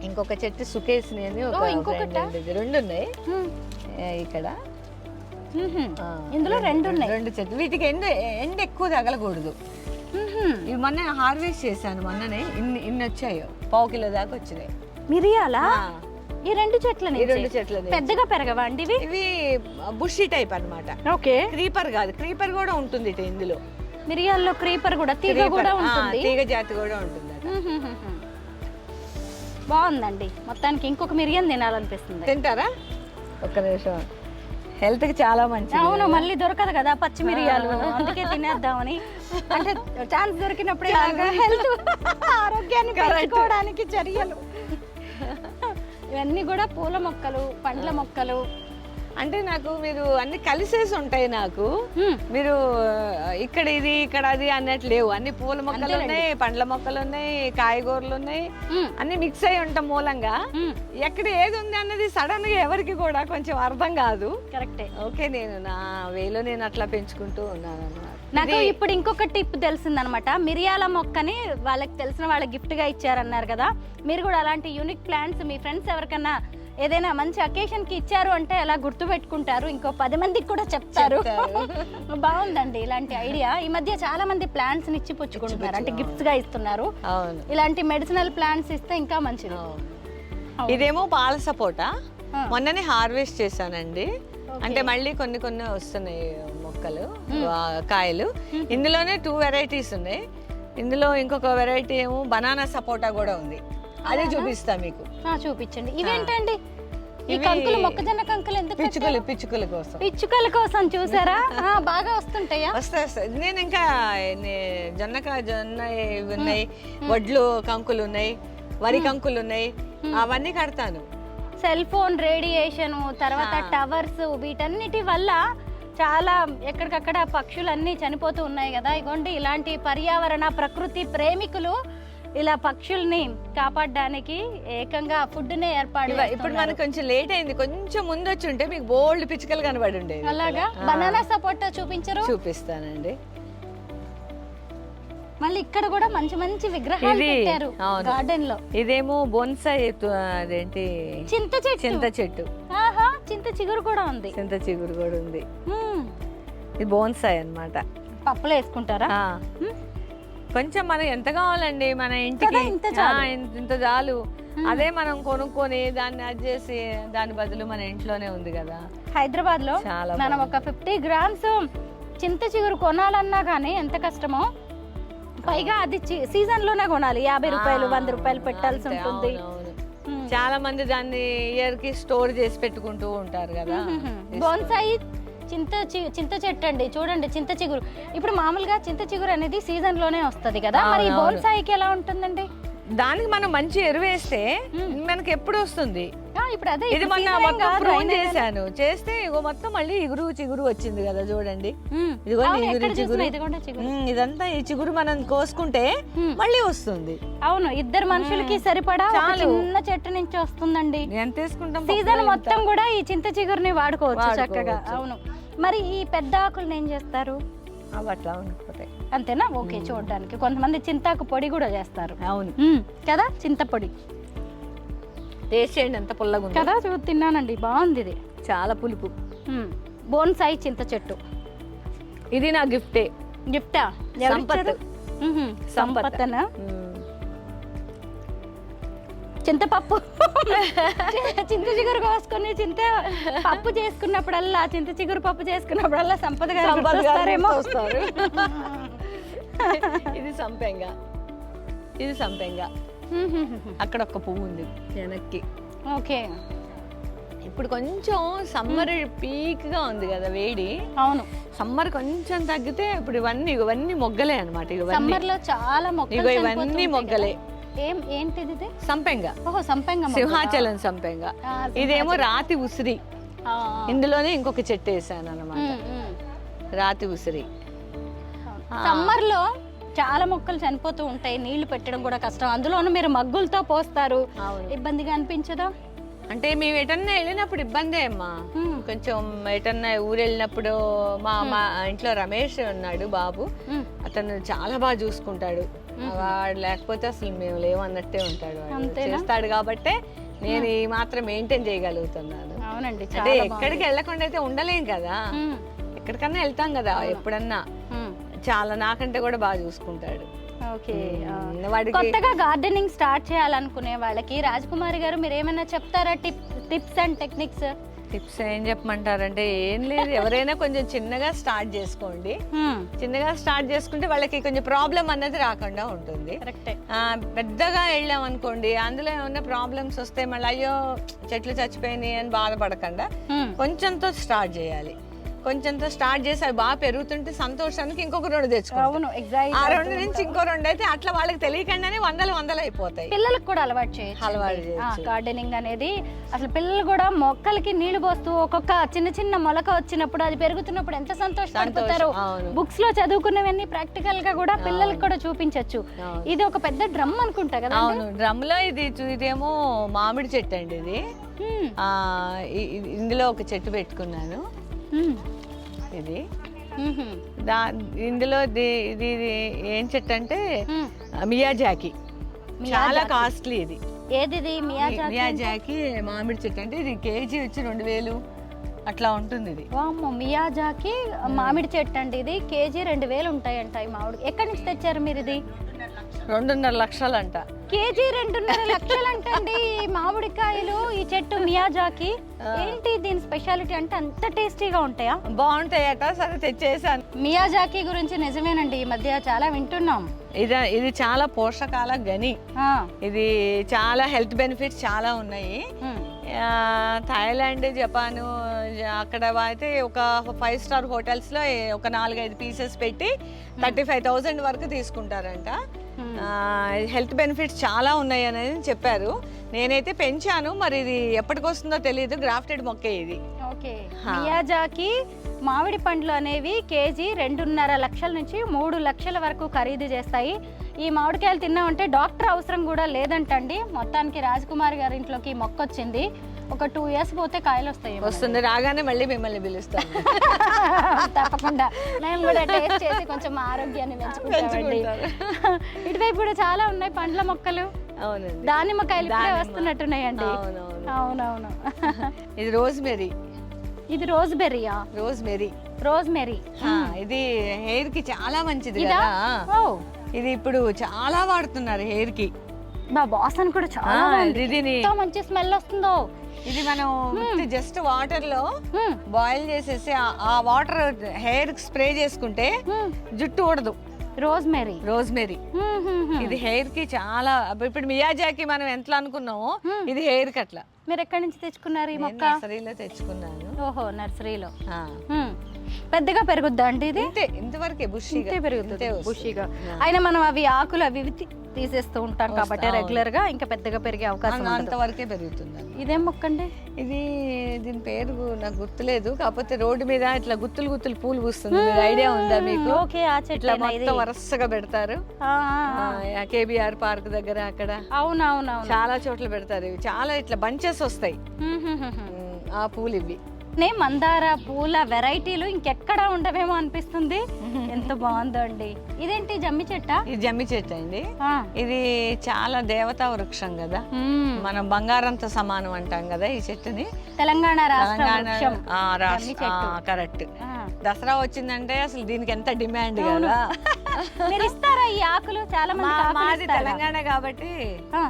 C: ఇంకొక చెట్టు సుకేసిని అని ఒక 2 ఉన్నాయి ఇక్కడ.
B: ఇందులో 2 ఉన్నాయి.
C: 2 చెట్లు. వీటికి ఎండ ఎక్కువ తగలకూడదు. ఇవి మొన్న హార్వెస్ట్ చేశాను. మొన్ననే ఇన్ని వచ్చాయో, 1/2 కిలో దాకా వచ్చినాయి.
B: మిరియాలా? ఈ 2 చెట్లని?
C: 2 చెట్లు
B: పెద్దగా పెరగవా అండి ఇవి?
C: ఇవి బుషి టైప్ అన్నమాట.
B: ఓకే.
C: క్రీపర్ కాదు, క్రీపర్ కూడా ఉంటుంది ఇందులో.
B: మిరియాల్లో క్రీపర్ కూడా, తీగ కూడా ఉంటుంది.
C: తీగ జాతి కూడా ఉంటుంది.
B: బాగుందండి. మొత్తానికి ఇంకొక మిరియం తినాలనిపిస్తుంది.
C: తింటారా? ఒక్క నిమిషం. హెల్త్ కి చాలా మంచిది.
B: అవును, మళ్ళీ దొరకదు కదా పచ్చి మిరియాలు, అందుకే తినేద్దామని. అంటే ఛాన్స్ దొరికినప్పుడు హెల్త్ ఆరోగ్యాన్ని పెంచుకోవడానికి చర్యలు. ఇవన్నీ కూడా పూల మొక్కలు, పండ్ల మొక్కలు.
C: అంటే నాకు మీరు అన్ని కలిసేసి ఉంటాయి. నాకు మీరు ఇక్కడ ఇది ఇక్కడ అది అన్నట్టు లేవు. అన్ని పూల మొక్కలు ఉన్నాయి, పండ్ల మొక్కలు ఉన్నాయి, కాయగూరలు ఉన్నాయి, అన్ని మిక్స్ అయి ఉంటాం మూలంగా. ఎక్కడ ఏది ఉంది అన్నది సడన్ గా ఎవరికి కూడా కొంచెం అర్థం కాదు.
B: కరెక్టే.
C: ఓకే, నేను నా వేలో నేను అట్లా పెంచుకుంటూ ఉన్నాను అన్నమాట.
B: నాకు ఇప్పుడు ఇంకొక టిప్ తెలిసిందనమాట. మిరియాల మొక్కని వాళ్ళకి తెలిసిన వాళ్ళకి గిఫ్ట్ గా ఇచ్చారన్నారు కదా, మీరు కూడా అలాంటి యూనిక్ ప్లాంట్స్ మీ ఫ్రెండ్స్ ఎవరికన్నా ఏదైనా మంచి అకేషన్ కి ఇచ్చారు అంటే అలా గుర్తు పెట్టుకుంటారు, ఇంకో 10 మందికి కూడా చెప్తారు. బాగుందండి ఇలాంటి ఐడియా. ఈ మధ్య చాలా మంది ప్లాంట్స్ ని ఇచ్చి పుచ్చుకుంటున్నారు, అంటే గిఫ్ట్స్ గా ఇస్తున్నారు. ఇలాంటి మెడిసినల్ ప్లాంట్స్ ఇస్తే ఇంకా మంచిది.
C: ఇదేమో పాల సపోటా, మొన్ననే హార్వెస్ట్ చేశానండి. అంటే మళ్ళీ కొన్ని వస్తున్నాయి మొక్కలు, కాయలు. ఇందులోనే 2 వెరైటీస్ ఉన్నాయి. ఇందులో ఇంకొక వెరైటీ ఏమో బనానా సపోటా కూడా ఉంది. అదే చూపిస్తా మీకు.
B: చూపించండి. ఇవేంటండి? ఈ కంకులు, మొక్కజొన్న కంకులు ఎందుకు? పిచ్చుకల కోసం చూసారా? బాగా వస్తుంటాయా?
C: వస్తాయి. నేను ఇంకా జొన్న ఇవి ఉన్నాయి, వడ్లు కంకులు ఉన్నాయి, వరి కంకులు ఉన్నాయి, అవన్నీ కడతాను.
B: సెల్ ఫోన్ రేడియేషన్, తర్వాత టవర్స్, వీటన్నిటి వల్ల చాలా ఎక్కడికక్కడ పక్షులన్నీ చనిపోతూ ఉన్నాయి కదా. ఇగోండి ఇలాంటి పర్యావరణ ప్రకృతి ప్రేమికులు ఇలా పక్షుల్ని కాపాడడానికి ఏకంగా ఫుడ్ నే ఏర్పాటు.
C: ఇప్పుడు మనకు కొంచెం లేట్ అయింది, కొంచెం ముందు వచ్చి ఉంటే మీకు బోల్డ్ పిచ్చుకలు కనబడి ఉండేది.
B: అలాగా? బనానా సపోటా చూపించరు?
C: చూపిస్తానండి.
B: మళ్ళీ ఇక్కడ కూడా మంచి మంచి విగ్రహాలు పెట్టారు గార్డెన్ లో.
C: ఇదేమో బోన్సాయి, అదేంటి
B: చింత
C: చెట్టు.
B: ఆహా, చింత చిగురు కూడా ఉంది.
C: ఇది బోన్సాయి అన్నమాట.
B: పప్పులో వేసుకుంటారా?
C: కొంచెం మనం ఎంత కావాలండి మన ఇంటికి, ఇంత చాలు. అదే మనం కొనుక్కొని దాన్ని అది చేసి దాని బదులు మన ఇంట్లోనే ఉంది కదా.
B: హైదరాబాద్ లో మనం ఒక 50 గ్రామ్స్ చింత చిగురు కొనాలన్నా కానీ ఎంత కష్టమో. పైగా అది సీజన్ లోనే కొనాలి. 50 రూపాయలు 100 రూపాయలు పెట్టాల్సి ఉంటుంది.
C: చాలా మంది దాన్ని ఇయర్ కి స్టోర్ చేసి పెట్టుకుంటూ ఉంటారు కదా.
B: బోన్సాయి చింత చెట్టు అండి, చూడండి చింత చిగురు. ఇప్పుడు మామూలుగా చింత చిగురు అనేది సీజన్ లోనే వస్తది కదా, మరి బోన్సాయికి ఎలా ఉంటుందండి?
C: దానికి మనం మంచి ఎరువు వేస్తే మనకి ఎప్పుడు వస్తుంది.
B: ఇప్పుడు అదే
C: ఇది మొన్న మొత్తం ప్రూన్ చేశాను, చేస్తే ఇగో మొత్తం మళ్ళీ ఇగురు చిగురు వచ్చింది కదా చూడండి. ఇదిగో ఇగురు చిగురు, ఇదంతా ఈ చిగురు మనం కోసుకుంటే మళ్ళీ వస్తుంది.
B: అవును, ఇద్దరు మనుషులకి సరిపడా చిన్న చెట్టు నుంచి వస్తుందండి.
C: ఎంత తీసుకుంటాం,
B: సీజన్ మొత్తం కూడా ఈ చింత చిగురుని వాడుకోవచ్చు చక్కగా. అవును, మరి ఈ పెద్ద ఆకులను ఏం చేస్తారు?
C: అవి అట్లా ఉండిపోతాయి
B: అంతేనా? ఓకే, చూడడానికి కొంతమంది చింతాకు పొడి కూడా చేస్తారు.
C: అవును
B: కదా, చింతపొడి
C: టేస్ట్ చేయండి ఎంత పుల్లగా
B: కదా. తిన్నానండి, బాగుంది, ఇది
C: చాలా పులుపు.
B: బోన్సాయి చింత చెట్టు,
C: ఇది నా గిఫ్టే.
B: గిఫ్టా? సంపత్తనా? చింతపప్పు చింత చిగురు కోసుకొని పప్పు చేసుకున్నప్పుడల్లా, చింత చిగురు పప్పు చేసుకున్నప్పుడల్లా సంపద గారేమో వస్తారు.
C: ఇది సంపెంగ, ఇది సంపెంగ. అక్కడ ఒక పువ్వు ఉంది వెనక్కి.
B: ఓకే,
C: ఇప్పుడు కొంచెం సమ్మర్ పీక్ గా ఉంది కదా వేడి.
B: అవును,
C: సమ్మర్ కొంచెం తగ్గితే ఇప్పుడు ఇవన్నీ మొగ్గలే అనమాట.
B: సమ్మర్ లో చాలా మొగ్గలు,
C: ఇవన్నీ మొగ్గలే.
B: ఏంటిది?
C: సంపెంగ.
B: ఓహో, సంపెంగ,
C: సింహాచలం సంపెంగ. ఇదేమో రాతి ఉసిరి. ఇందులోనే ఇంకొక చెట్టు వేసాను అనమాట, రాతి ఉసిరి.
B: సమ్మర్ లో చాలా మొక్కలు చనిపోతూ ఉంటాయి, నీళ్లు పెట్టడం కూడా కష్టం. అందులోనూ మీరు మగ్గులతో పోస్తారు, ఇబ్బందిగా అనిపించదా?
C: అంటే మేము ఎటన్నా వెళ్ళినప్పుడు ఇబ్బందే అమ్మా. కొంచెం ఎటన్నా ఊరు వెళ్ళినప్పుడు మా ఇంట్లో రమేష్ ఉన్నాడు బాబు, అతను చాలా బాగా చూసుకుంటాడు. వాడు లేకపోతే అసలు మేము లేవన్నట్టే ఉంటాడు, చేస్తాడు. కాబట్టి నేను ఈ మాత్రం మెయింటైన్ చేయగలుగుతున్నాను.
B: అవునండి,
C: అంటే ఎక్కడికి వెళ్ళకుండా అయితే ఉండలేం కదా, ఎక్కడికన్నా వెళ్తాం కదా ఎప్పుడన్నా. చాలా నాకంటే కూడా బాగా చూసుకుంటాడు.
B: కొత్తగా గార్డెనింగ్ స్టార్ట్ చేయాలనుకునే వాళ్ళకి రాజకుమారి గారు మీరు ఏమైనా చెప్తారా? Tips and techniques?
C: టిప్స్ ఏం చెప్పమంటారంటే ఏం లేదు, ఎవరైనా కొంచెం చిన్నగా స్టార్ట్ చేసుకోండి. చిన్నగా స్టార్ట్ చేసుకుంటే వాళ్ళకి కొంచెం ప్రాబ్లం అన్నది రాకుండా ఉంటుంది. పెద్దగా వెళ్ళాం అనుకోండి, అందులో ఏమన్నా ప్రాబ్లమ్స్ వస్తే మళ్ళీ అయ్యో చెట్లు చచ్చిపోయినాయి అని బాధపడకుండా కొంచెంతో స్టార్ట్ చేయాలి. కొంచెంతో స్టార్ట్ చేసి అవి బాగా పెరుగుతుంటే సంతోషానికి ఇంకొక 2 తెచ్చుకోవాలి. ఆ 2 నుంచి ఇంకో 2 అయితే అట్లా వాళ్ళకి తెలియకుండానే వందలు అయిపోతాయి.
B: పిల్లలకు కూడా అలవాటు చేయొచ్చు గార్డెనింగ్ అనేది. అసలు పిల్లలు కూడా మొక్కలకి నీళ్లు పోస్తూ ఒక్కొక్క చిన్న మొలక వచ్చినప్పుడు అది పెరుగుతున్నప్పుడు ఎంత సంతోషపడిపోతారు. బుక్స్ లో చదువుకున్నవన్నీ ప్రాక్టికల్ గా కూడా పిల్లలకి కూడా చూపించచ్చు. ఇది ఒక పెద్ద డ్రమ్ అనుకుంటా కదా?
C: అవును, డ్రమ్ లో ఇదేమో మామిడి చెట్టు అండి. ఇది ఇందులో ఒక చెట్టు పెట్టుకున్నాను. ఇది ఇందులో ఇది ఏం చెట్టు అంటే మియాజాకి, చాలా కాస్ట్లీ. ఇది
B: ఏది?
C: మియాజాకి మామిడి చెట్టు. అంటే ఇది కేజీ వచ్చి 2000 అట్లా ఉంటుంది. ఇది
B: మియాజాకి మామిడి చెట్టు అండి. ఇది కేజీ 2000 ఉంటాయంట ఈ మామిడి. ఎక్కడి నుంచి తెచ్చారు మీరు? ఇది
C: 2.5 లక్షలు అంట.
B: కేజీ 2.5 లక్షలు అంటండి మామిడికాయలు. ఈ చెట్టు మియాజాకి ఏంటి దీని స్పెషాలిటీ? అంటే అంత టేస్టీగా ఉంటాయా?
C: బాగుంటాయట, సరే తెచ్చేసాను.
B: మియాజాకి గురించి నిజమేనండి, ఈ మధ్య చాలా వింటున్నాం.
C: ఇది చాలా పోషకాల గని. ఇది చాలా హెల్త్ బెనిఫిట్స్ చాలా ఉన్నాయి. థాయిలాండ్, జపాన్ అక్కడ అయితే ఒక 5 స్టార్ హోటల్స్ లో ఒక 4-5 పీసెస్ పెట్టి 35,000 వరకు తీసుకుంటారంట. హెల్త్ బెనిఫిట్స్ చాలా ఉన్నాయి అనేది చెప్పారు. నేనైతే పెంచాను, మరి ఇది ఎప్పటికొస్తుందో తెలియదు. గ్రాఫ్టెడ్ మొక్కే ఇది.
B: ఓకే, మియాజాకి మామిడి పండ్లు అనేవి కేజీ 2.5 లక్షల నుంచి 3 లక్షల వరకు ఖరీదు చేస్తాయి. ఈ మామిడికాయలు తిన్నామంటే డాక్టర్ అవసరం కూడా లేదంటండి. మొత్తానికి రాజకుమారి గారి ఇంట్లోకి మొక్క వచ్చింది. ఒక 2 years పోతే కాయలు
C: వస్తుంది. రాగానే మళ్ళీ మిమ్మల్ని పిలుస్తాను.
B: తప్పకుండా నేను కూడా టేస్ట్ చేసి కొంచెం ఆరోగ్యాన్ని పెంచుకుంటామండి. ఇటువైపు కూడా చాలా ఉన్నాయి పండ్ల మొక్కలు. దానిమ్మకాయలు ఇప్పుడే వస్తున్నట్టున్నాయండి. అవునవును.
C: ఇది రోజ్మెరీ.
B: ఇది రోజ్బెర్రీయా? రోజ్మెరీ.
C: ఇది హెయిర్ కి చాలా మంచిది కదా. ఇది ఇప్పుడు చాలా వాడుతున్నారు హెయిర్ కి.
B: వాసన కూడా చాలా మంచి స్మెల్ వస్తుందో.
C: ఇది మనం జస్ట్ వాటర్ లో బాయిల్ చేసేసి ఆ వాటర్ హెయిర్ స్ప్రే చేసుకుంటే జుట్టు ఊడదు.
B: రోజ్మెరీ.
C: రోజ్మెరీ ఇది హెయిర్ కి చాలా, ఇప్పుడు మియాజాకి మనం ఎంత అనుకున్నామో ఇది హెయిర్ కి అట్లా.
B: మీరు ఎక్కడి నుంచి తెచ్చుకున్నారు ఈ మొక్క?
C: నర్సరీలో తెచ్చుకున్నాను.
B: ఓహో, నర్సరీలో. పెద్దగా పెరుగుద్దా అండి ఇది?
C: ఇంతవరకే బుషీగా
B: పెరుగుతుంది, బుషీగా. అయినా మనం అవి ఆకులు అవి తీసేస్తూ ఉంటాం కాబట్టి రెగ్యులర్ గా ఇంకా పెద్దగా పెరిగే అవకాశం
C: అంతవరకే పెరుగుతుంది.
B: ఇదేం మొక్క అండి?
C: ఇది దీని పేరు నాకు గుర్తులేదు, కాకపోతే రోడ్డు మీద ఇట్లా గుత్తులు గుత్తులు పూలు పూస్తుంది. ఐడియా ఉందా మీకు?
B: ఓకే, ఆ చెట్టు
C: మొత్తం వరుసగా పెడతారు కేబిఆర్ పార్క్ దగ్గర అక్కడ.
B: అవునవును,
C: చాలా చోట్ల పెడతారు ఇవి. చాలా ఇట్లా బంచెస్ వస్తాయి ఆ పూలు ఇవి.
B: మందార పూల వెరైటీలు ఇంకెక్కడ ఉండవేమో అనిపిస్తుంది. ఎంత బాగుందో అండి. ఇదేంటి జమ్మి చెట్ట?
C: ఇది జమ్మి చెట్టు అండి. ఇది చాలా దేవతా వృక్షం కదా, మనం బంగారంతో సమానం అంటాం కదా ఈ చెట్టుని.
B: తెలంగాణ
C: కరెక్ట్. దసరా వచ్చిందంటే అసలు దీనికి ఎంత డిమాండ్ కదా.
B: మీరు ఇస్తారా ఈ ఆకులు? చాలా
C: మాది తెలంగాణ కాబట్టి,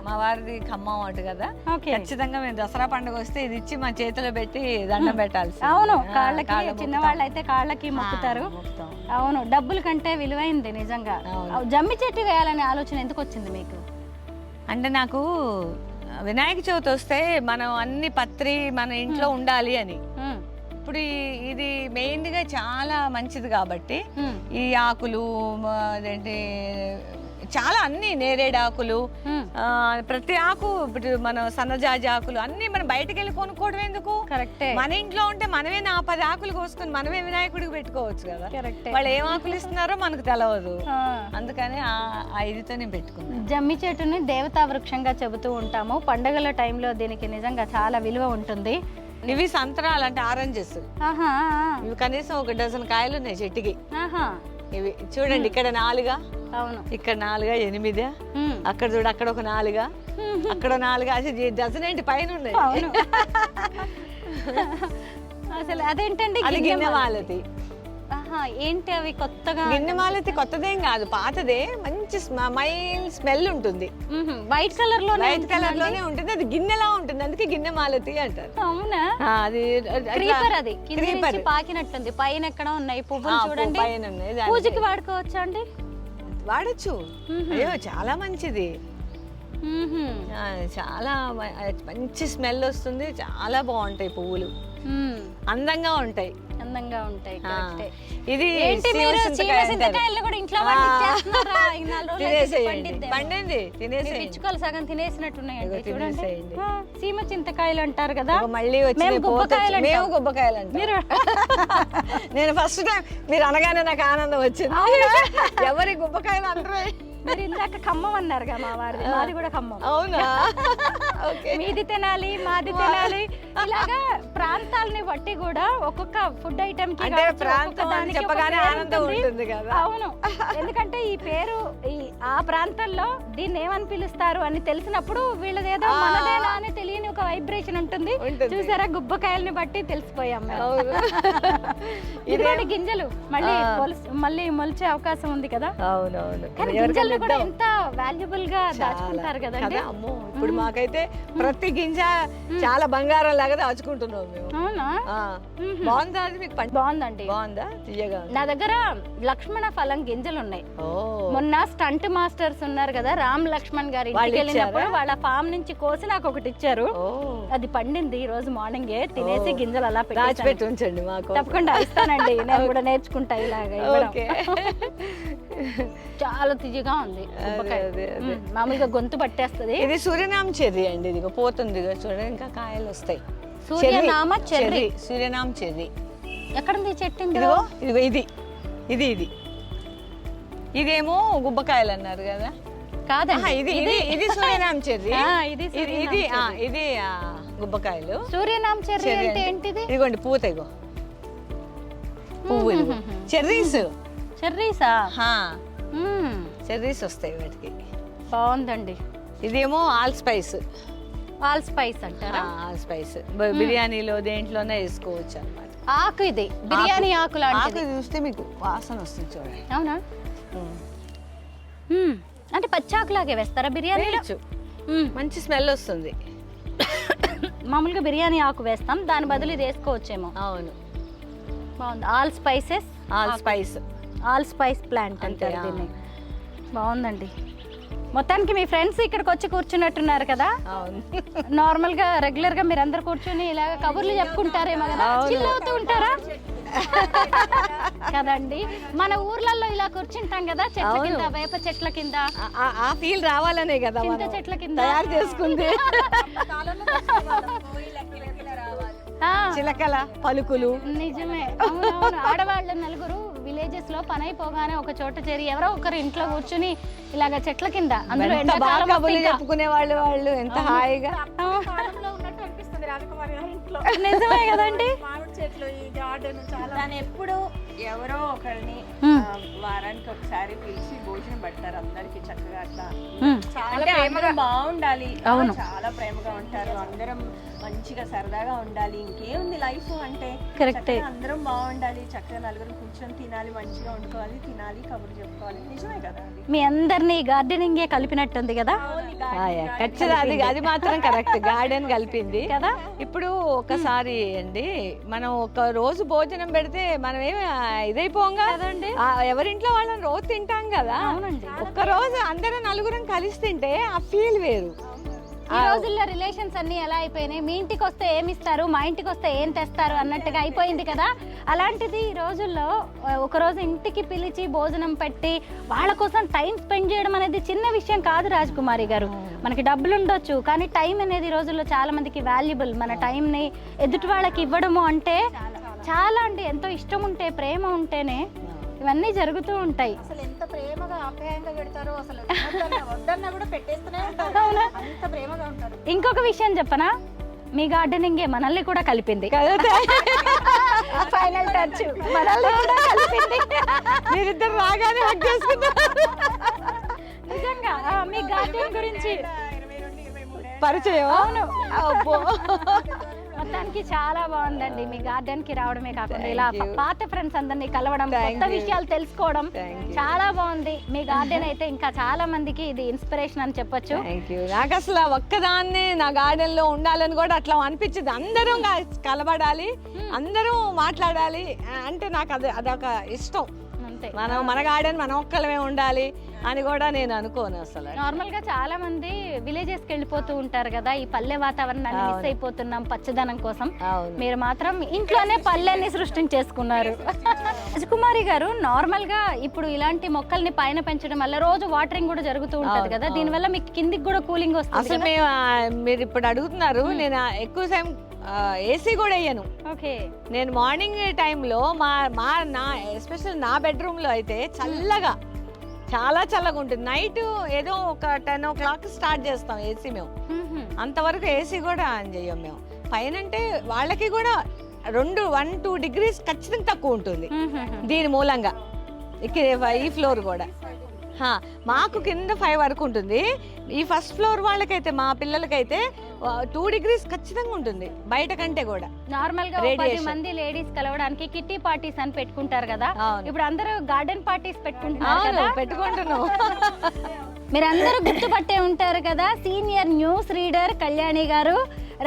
C: మా వారిది ఖమ్మం అటు కదా, ఖచ్చితంగా మేము దసరా పండుగ వస్తే ఇది ఇచ్చి మా చేతిలో పెట్టి దండం పెట్టాలి.
B: అవును, కాళ్ళకి చిన్నవాళ్ళు అయితే కాళ్ళకి మొక్కుతారు. అవును, డబ్బుల కంటే విలువైంది నిజంగా. జమ్మి చెట్టు వేయాలనే ఆలోచన ఎందుకు వచ్చింది మీకు?
C: అంటే నాకు వినాయక చవితి వస్తే మనం అన్ని పత్రి మన ఇంట్లో ఉండాలి అని. ఇప్పుడు ఇది మెయిన్ గా చాలా మంచిది కాబట్టి ఈ ఆకులు అదేంటి చాలా అన్ని నేరేడు ఆకులు, ప్రతి ఆకు మన సన్నజాజి ఆకులు అన్ని మనం బయటకు వెళ్ళి కొనుక్కోవడం ఎందుకు?
B: కరెక్టే.
C: మన ఇంట్లో ఉంటే మనమే 10 ఆకులు కోసుకొని మనమే వినాయకుడికి పెట్టుకోవచ్చు కదా. వాళ్ళు ఏం ఆకులు ఇస్తున్నారో మనకు తెలియదు, అందుకని ఆ ఇదితో నేను పెట్టుకున్నాను.
B: జమ్మి చెట్టుని దేవతా వృక్షంగా చెబుతూ ఉంటాము. పండుగల టైంలో దీనికి నిజంగా చాలా విలువ ఉంటుంది.
C: ఇవి సంతరాలు అంటే ఆరెంజెస్. ఇవి కనీసం 1 డజన్ కాయలు ఉన్నాయి చెట్టుకి. ఇవి చూడండి, ఇక్కడ 4,
B: అవును
C: ఇక్కడ 4, 8, అక్కడ చూడు అక్కడ ఒక 4, అక్కడ 4, అసలు డజన్ ఏంటి పైన ఉన్నాయి.
B: అసలు అదేంటండి?
C: అది గిన్నెమాలతి.
B: ఏంటి అవి కొత్తగా?
C: గిన్నెమాలతి కొత్తదేం కాదు, పాతదే. మంచి మైల్డ్ స్మెల్ ఉంటుంది.
B: వైట్ కలర్ లోనే
C: ఉంటుంది. అది గిన్నెలా ఉంటుంది, అందుకే గిన్నెమాలతి అంటారు.
B: అవునా?
C: అది
B: క్రీపర్. అది కింద నుంచి పాకినట్టుంది. పైన ఎక్కడ ఉన్నాయి పువ్వులు చూడండి. పూజకి వాడుకోవచ్చా అండి?
C: వాడచ్చు. అయ్యో చాలా మంచిది, చాలా మంచి స్మెల్ వస్తుంది. చాలా బాగుంటాయి పువ్వులు, అందంగా ఉంటాయి. ఇది
B: పిచ్చుకలు సగం తినేసినట్టున్నాయండి. చూడండి, సీమ చింతకాయలు అంటారు కదా,
C: మళ్ళీ
B: గుబ్బకాయలు.
C: మీరు నేను ఫస్ట్ టైం మీరు అనగానే నాకు ఆనందం వచ్చింది. ఎవరి గుబ్బకాయలు అంటారు?
B: మీరు ఇందాక ఖమ్మం అన్నారుగా, మా వారిది. మాది కూడా ఖమ్మం.
C: అవునా?
B: మీది తినాలి, మాది తినాలి. ఇలాగా ప్రాంతాలని బట్టి కూడా ఒక్కొక్క ఫుడ్ ఐటమ్ కి
C: చెప్పగానే ఆనందం ఉంటుంది కదా.
B: అవును, ఎందుకంటే ఈ పేరు ఆ ప్రాంతంలో దీన్ని ఏమని పిలుస్తారు అని తెలిసినప్పుడు వీళ్ళదేదో మనదేనా అని తెలియని ఒక వైబ్రేషన్ ఉంటుంది. చూసారా, గుబ్బకాయలని బట్టి తెలిసిపోయాం. ఇదిగోండి గింజలు మళ్ళీ మొలిచే అవకాశం ఉంది కదా.
C: అవునవును,
B: గింజలు కూడా ఎంత వాల్యుబుల్ గా దాచుకుంటారు కదండి.
C: అమ్మో, ఇప్పుడు మాకైతే ప్రతి గింజ చాలా బంగారం లాగా దాచుకుంటున్నాం మేము.
B: అవునా?
C: బాగుందా? మీకు
B: బాగుందండి.
C: బాగుందా? తీయగా.
B: నా దగ్గర లక్ష్మణ ఫలం గింజలు ఉన్నాయి. మొన్న స్టంట్ మాస్టర్స్ ఉన్నారు కదా, రామ్ లక్ష్మణ్ గారి ఇంటికి వెళ్ళినప్పుడు వాళ్ళ ఫామ్ నుంచి కోసి నాకు ఒకటి ఇచ్చారు. అది పండింది ఈ రోజు మార్నింగే. తినేసి గింజలు అలా
C: పెట్టి ఉంచండి మాకు.
B: తప్పకుండా ఇస్తానండి, నేను కూడా నేర్చుకుంటా ఇలాగా. చాలా తియ్యగా ఉంది, మామూలుగా గొంతు పట్టేస్తుంది.
C: ఇది సూర్యనామ చెర్రీ అండి. ఇదిగో పోతుంది చూడండి, ఇంకా కాయలు వస్తాయి.
B: సూర్యనామ చెర్రీ.
C: సూర్యనామ చెర్రీ
B: ఎక్కడుంది చెట్టు?
C: ఇదిగో ఇది ఇది ఇది ఇదేమో గుబ్బకాయలు అన్నారు కదా.
B: కాదండి,
C: ఇది సూర్యనామ చెర్రీ. ఇది గుబ్బకాయలు.
B: సూర్యనామ చెర్రీ అంటే ఏంటిది?
C: ఇదిగోండి పూత, ఇగో పువ్వు. చెర్రీస్.
B: చెర్రీసా?
C: చెర్రీస్ వస్తాయి వాటికి.
B: బాగుందండి.
C: ఇదేమో ఆల్ స్పైస్.
B: ఆల్ స్పైస్ అంటారా?
C: ఆల్ స్పైస్ బిర్యానీలో దేంట్లోనే వేసుకోవచ్చు అన్నమాట.
B: ఆకు ఇది బిర్యానీ ఆకు లాంటిది.
C: ఆకు చూస్తే మీకు వాసన వస్తుంది చూడండి.
B: అవునా? అంటే పచ్చాకులాగే వేస్తారా బిర్యానీలో?
C: మంచి స్మెల్ వస్తుంది.
B: మామూలుగా బిర్యానీ ఆకు వేస్తాం, దాని బదులు ఇది వేసుకోవచ్చేమో.
C: అవును,
B: బాగుంది. All spices.
C: All spice.
B: All spice plant అంటారు దీన్ని. బాగుందండి. మొత్తానికి మీ ఫ్రెండ్స్ ఇక్కడికి వచ్చి కూర్చున్నట్టున్నారు కదా?
C: అవును.
B: నార్మల్ గా రెగ్యులర్ గా మీరు అందరు కూర్చొని ఇలాగ కబుర్లు చెప్పుకుంటారేమో కదా, చిల్ అవుతూ ఉంటారా కదండి? మన ఊర్లలో ఇలా కూర్చుంటాం కదా, చెట్ల కింద, వేప చెట్ల కింద.
C: ఆ ఫీల్ రావాలనే కదా
B: చింత చెట్ల కింద
C: తయారు చేసుకుంది. చిలకల పలుకులు.
B: నిజమే. అవునవును. ఆడవాళ్ళు నలుగురు విలేజెస్ లో పని అయిపోగానే ఒక చోట చేరి ఎవరో ఒకరు ఇంట్లో కూర్చుని ఇలాగ చెట్ల కింద, అందులో ఎండాకాలం వస్తే ఇంకా
C: చెప్పుకునే వాళ్ళు ఎంత హాయిగా.
B: నిజమే కదండి.
D: దాని ఎప్పుడు ఎవరో ఒకరిని వారానికి ఒకసారి పిలిచి భోజనం పెడతారు అందరికి చక్కగా. అట్లా చాలా ప్రేమగా బాగుండాలి. చాలా ప్రేమగా ఉంటారు అందరం, మంచిగా సరదాగా ఉండాలి. ఇంకేముంది లైఫ్ అంటే,
B: కరెక్టే.
D: అందరం బాగుండాలి, చక్కగా నలుగురు కూర్చొని తినాలి, మంచిగా వండుకోవాలి, తినాలి, కబుర్లు చెప్పుకోవాలి. నిజమే కదా?
B: మీ అందరినీ గార్డెనింగ్ కలిపినట్టుంది కదా?
C: ఖచ్చితంగా అది మాత్రం కరెక్ట్. గార్డెన్ కలిపింది కదా. ఇప్పుడు ఒకసారి అండి మనం ఒక రోజు భోజనం పెడితే మనం ఏమి ఇదైపోంగా కదండి, ఎవరింట్లో వాళ్ళని రోజు తింటాం కదా. ఒక్క రోజు అందరం నలుగురం కలిసి తింటే ఆ ఫీల్ వేరు.
B: ఈ రోజుల్లో రిలేషన్స్ అన్ని ఎలా అయిపోయినాయి, మీ ఇంటికి వస్తే ఏమి ఇస్తారు, మా ఇంటికి వస్తే ఏం తెస్తారు అన్నట్టుగా అయిపోయింది కదా. అలాంటిది ఈ రోజుల్లో ఒకరోజు ఇంటికి పిలిచి భోజనం పెట్టి వాళ్ళ కోసం టైం స్పెండ్ చేయడం అనేది చిన్న విషయం కాదు రాజకుమారి గారు. మనకి డబ్బులు ఉండొచ్చు, కానీ టైం అనేది ఈ రోజుల్లో చాలా మందికి వాల్యుబుల్. మన టైంని ఎదుటి వాళ్ళకి ఇవ్వడము అంటే చాలా అండి, ఎంతో ఇష్టం ఉంటే, ప్రేమ ఉంటేనే ఇవన్నీ జరుగుతూ ఉంటాయి.
E: అసలు ఎంత ప్రేమగా ఆప్యాయంగా పెడతారో, అసలు వద్దన్నా కూడా పెట్టేస్తూనే ఉంటారు. అంత ప్రేమగా ఉంటారు.
B: ఇంకొక విషయం చెప్పనా, మీ గార్డెనింగ్ మనల్ని కూడా కలిపింది. ఫైనల్ టచ్ మనల్ని కూడా కలిపింది.
C: మీరిద్దరు రాగానే హగ్ చేసుకుంటారు.
B: నిజంగా మీ గార్డెన్ గురించి
C: పరిచయం.
B: అవును. మొత్తానికి చాలా బాగుందండి. మీ గార్డెన్ కి రావడమే కాకుండా ఇలా పాత ఫ్రెండ్స్ అందరినీ కలవడం, కొత్త విషయాలు తెలుసుకోవడం చాలా బాగుంది. మీ గార్డెన్ అయితే ఇంకా చాలా మందికి ఇది ఇన్స్పిరేషన్ అని చెప్పొచ్చు.
C: నాకు అసలు ఒక్కదాన్ని నా గార్డెన్ లో ఉండాలని కూడా అట్లా అనిపించింది. అందరం కలబడాలి, అందరూ మాట్లాడాలి అంటే నాకు అదొక ఇష్టం. మన గార్డెన్ మన ఒక్కలమే ఉండాలి అని కూడా నేను అనుకోను. అసలు
B: నార్మల్ గా చాలా మంది విలేజెస్ కి వెళ్ళిపోతూ ఉంటారు కదా, ఈ పల్లె వాతావరణాన్ని మిస్ అయిపోతున్నాం పచ్చదనం కోసం. మీరు మాత్రం ఇంట్లోనే పల్లెని సృష్టించేసుకున్నారు. రాజకుమారి గారు, నార్మల్ గా ఇప్పుడు ఇలాంటి మొక్కల్ని పైన పెంచడం వల్ల రోజు వాటరింగ్ కూడా జరుగుతూ ఉంటది కదా, దీని వల్ల మీకు కిందికి కూడా కూలింగ్ వస్తుంది.
C: అసలు మీరు ఇప్పుడు అడుగుతున్నారు, నేను ఎక్కువ టైం ఏసీ కూడా వేయను.
B: ఓకే.
C: నేను మార్నింగ్ టైంలో నా ఎస్పెషల్ నా బెడ్రూమ్ లో అయితే చల్లగా, చాలా చల్లగా ఉంటుంది. నైట్ ఏదో ఒక 10 o'clock స్టార్ట్ చేస్తాం ఏసీ. మేము అంతవరకు ఏసీ కూడా ఆన్ చేయం మేము. పైన అంటే వాళ్ళకి కూడా 1-2 degrees ఖచ్చితంగా తక్కువ ఉంటుంది దీని మూలంగా. ఈ ఫ్లోర్ కూడా మాకు కింద 5 వరకు ఉంటుంది. ఈ ఫస్ట్ ఫ్లోర్ వాళ్ళకైతే, మా పిల్లలకైతే 2 degrees ఖచ్చితంగా ఉంటుంది బయట కంటే కూడా.
B: నార్మల్ గా 10 మంది లేడీస్ కలవడానికి కిట్టి పార్టీస్ అని పెట్టుకుంటారు కదా, ఇప్పుడు అందరూ గార్డెన్ పార్టీస్
C: పెట్టుకుంటున్నాం.
B: మీరందరూ గుర్తుపట్టే ఉంటారు కదా, సీనియర్ న్యూస్ రీడర్ కళ్యాణి గారు,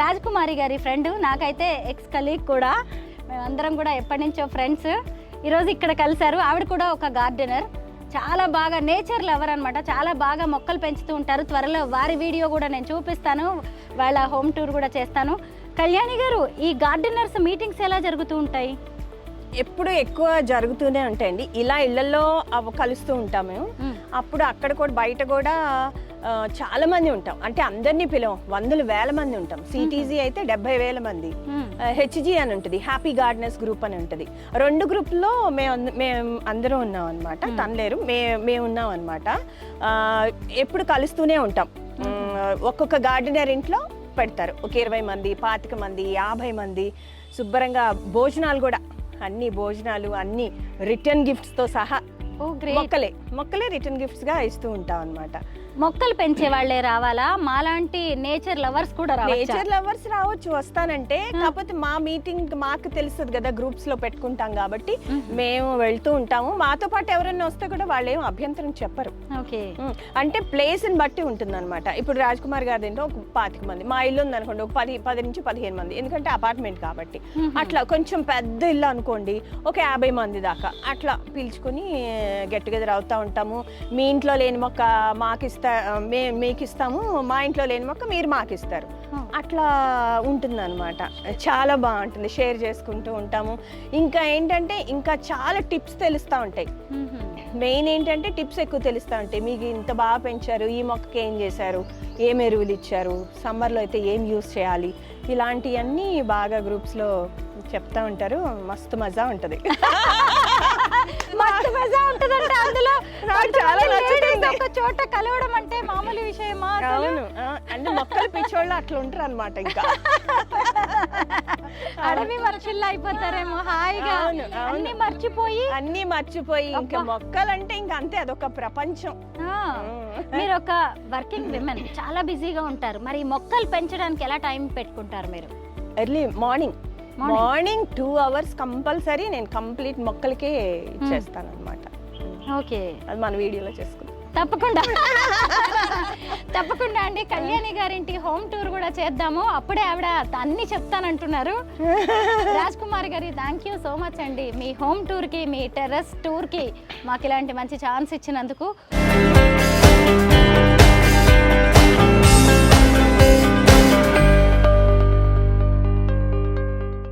B: రాజకుమారి గారి ఫ్రెండ్, నాకైతే ఎక్స్ కలీగ్ కూడా. మేమందరం కూడా ఎప్పటి నుంచో ఫ్రెండ్స్. ఈరోజు ఇక్కడ కలిశారు. ఆవిడ కూడా ఒక గార్డెనర్, చాలా బాగా నేచర్ లవర్ అనమాట. చాలా బాగా మొక్కలు పెంచుతూ ఉంటారు. త్వరలో వారి వీడియో కూడా నేను చూపిస్తాను, వాళ్ళ హోమ్ టూర్ కూడా చేస్తాను. కళ్యాణి గారు, ఈ గార్డెనర్స్ మీటింగ్స్ ఎలా జరుగుతూ ఉంటాయి?
E: ఎప్పుడు ఎక్కువ జరుగుతూనే ఉంటాయండి. ఇలా ఇళ్లలో కలుస్తూ ఉంటాం మేము. అప్పుడు అక్కడ కూడా బయట కూడా చాలా మంది ఉంటాం. అంటే అందరినీ పిలవం, 100,000 మంది ఉంటాం. సిటీజీ అయితే 70,000 మంది. హెచ్జీ అని ఉంటుంది, హ్యాపీ గార్డెనర్స్ గ్రూప్ అని ఉంటుంది. 2 గ్రూప్లో మేము అందరం ఉన్నాం అనమాట. తనలేరు, మేము ఉన్నాం అనమాట. ఎప్పుడు కలుస్తూనే ఉంటాం. ఒక్కొక్క గార్డెనర్ ఇంట్లో పెడతారు. ఒక 20 మంది, 25 మంది, 50 మంది. శుభ్రంగా భోజనాలు కూడా, అన్ని భోజనాలు అన్ని రిటర్న్ గిఫ్ట్స్తో సహా మొక్కలే రిటర్న్ గిఫ్ట్స్గా ఇస్తూ ఉంటాం అనమాట.
B: మొక్కలు పెంచే వాళ్ళే రావాలా, మాలాంటి నేచర్ లవర్స్ కూడా రావచ్చు?
E: నేచర్ లవర్స్ రావచ్చు వస్తానంటే, కాకపోతే మా మీటింగ్ మాకు తెలుస్తుంది కదా, గ్రూప్స్ లో పెట్టుకుంటాం కాబట్టి మేము వెళ్తూ ఉంటాము. మాతో పాటు ఎవరైనా వస్తే కూడా వాళ్ళు ఏం అభ్యంతరం చెప్పరు.
B: ఓకే,
E: అంటే ప్లేస్ ని బట్టి ఉంటుంది అనమాట. ఇప్పుడు రాజ్ కుమార్ గారి ఏంటో ఒక 25 మంది, మా ఇల్లు ఉంది అనుకోండి ఒక 10 నుంచి 15 మంది, ఎందుకంటే అపార్ట్మెంట్ కాబట్టి. అట్లా కొంచెం పెద్ద ఇల్లు అనుకోండి ఒక 50 మంది దాకా అట్లా పిలుచుకుని గెట్ టుగెదర్ అవుతా ఉంటాము. మీ ఇంట్లో లేని మొక్క మీకు ఇస్తాము, మా ఇంట్లో లేని మొక్క మీరు మాకు ఇస్తారు, అట్లా ఉంటుంది అనమాట. చాలా బాగుంటుంది, షేర్ చేసుకుంటూ ఉంటాము. ఇంకా ఏంటంటే ఇంకా చాలా టిప్స్ తెలుస్తూ ఉంటాయి. మెయిన్ ఏంటంటే టిప్స్ ఎక్కువ తెలుస్తూ ఉంటాయి. మీకు ఇంత బాగా పెంచారు, ఈ మొక్కకి ఏం చేశారు, ఏం ఎరువులు ఇచ్చారు, సమ్మర్లో అయితే ఏం యూస్ చేయాలి, ఇలాంటివన్నీ బాగా గ్రూప్స్లో చెప్తా ఉంటారు. మస్తు మజా ఉంటుంది.
B: మస్తు మజా ఉంటుందంటే అందులో
E: చాలా నచ్చుతుంది.
B: ఒక చోట కలవడం అంటే మామూలు విషయమా?
E: అవును, అంటే మొక్కలు పిచ్చోళ్ళు అట్లా ఉంటారు అనమాట. ఇంకా
B: అడవి మనుషుల్లో అయిపోతారేమో హాయిగా, అన్ని మర్చిపోయి
E: ఇంకా మొక్కలంటే ఇంకా అంతే, అదొక ప్రపంచం.
B: మీరు ఒక వర్కింగ్ విమెన్, చాలా బిజీగా ఉంటారు. మరి మొక్కలు పెంచడానికి ఎలా టైం పెట్టుకుంటారు మీరు?
E: ఎర్లీ మార్నింగ్ 2 hours కంపల్సరీ నేను కంప్లీట్ మొక్కలకే ఇచ్చేస్తాను అనమాట.
B: ఓకే,
E: అది మన వీడియోలో చేసుకుంటాం.
B: తప్పకుండా అండి. కళ్యాణి గారింటి హోమ్ టూర్ కూడా చేద్దాము, అప్పుడే ఆవిడ అన్ని చెప్తానంటున్నారు. రాజ్ కుమార్ గారి థ్యాంక్ యూ సో మచ్ అండి, మీ హోమ్ టూర్కి, మీ టెర్రస్ టూర్కి మాకు ఇలాంటి మంచి ఛాన్స్ ఇచ్చినందుకు.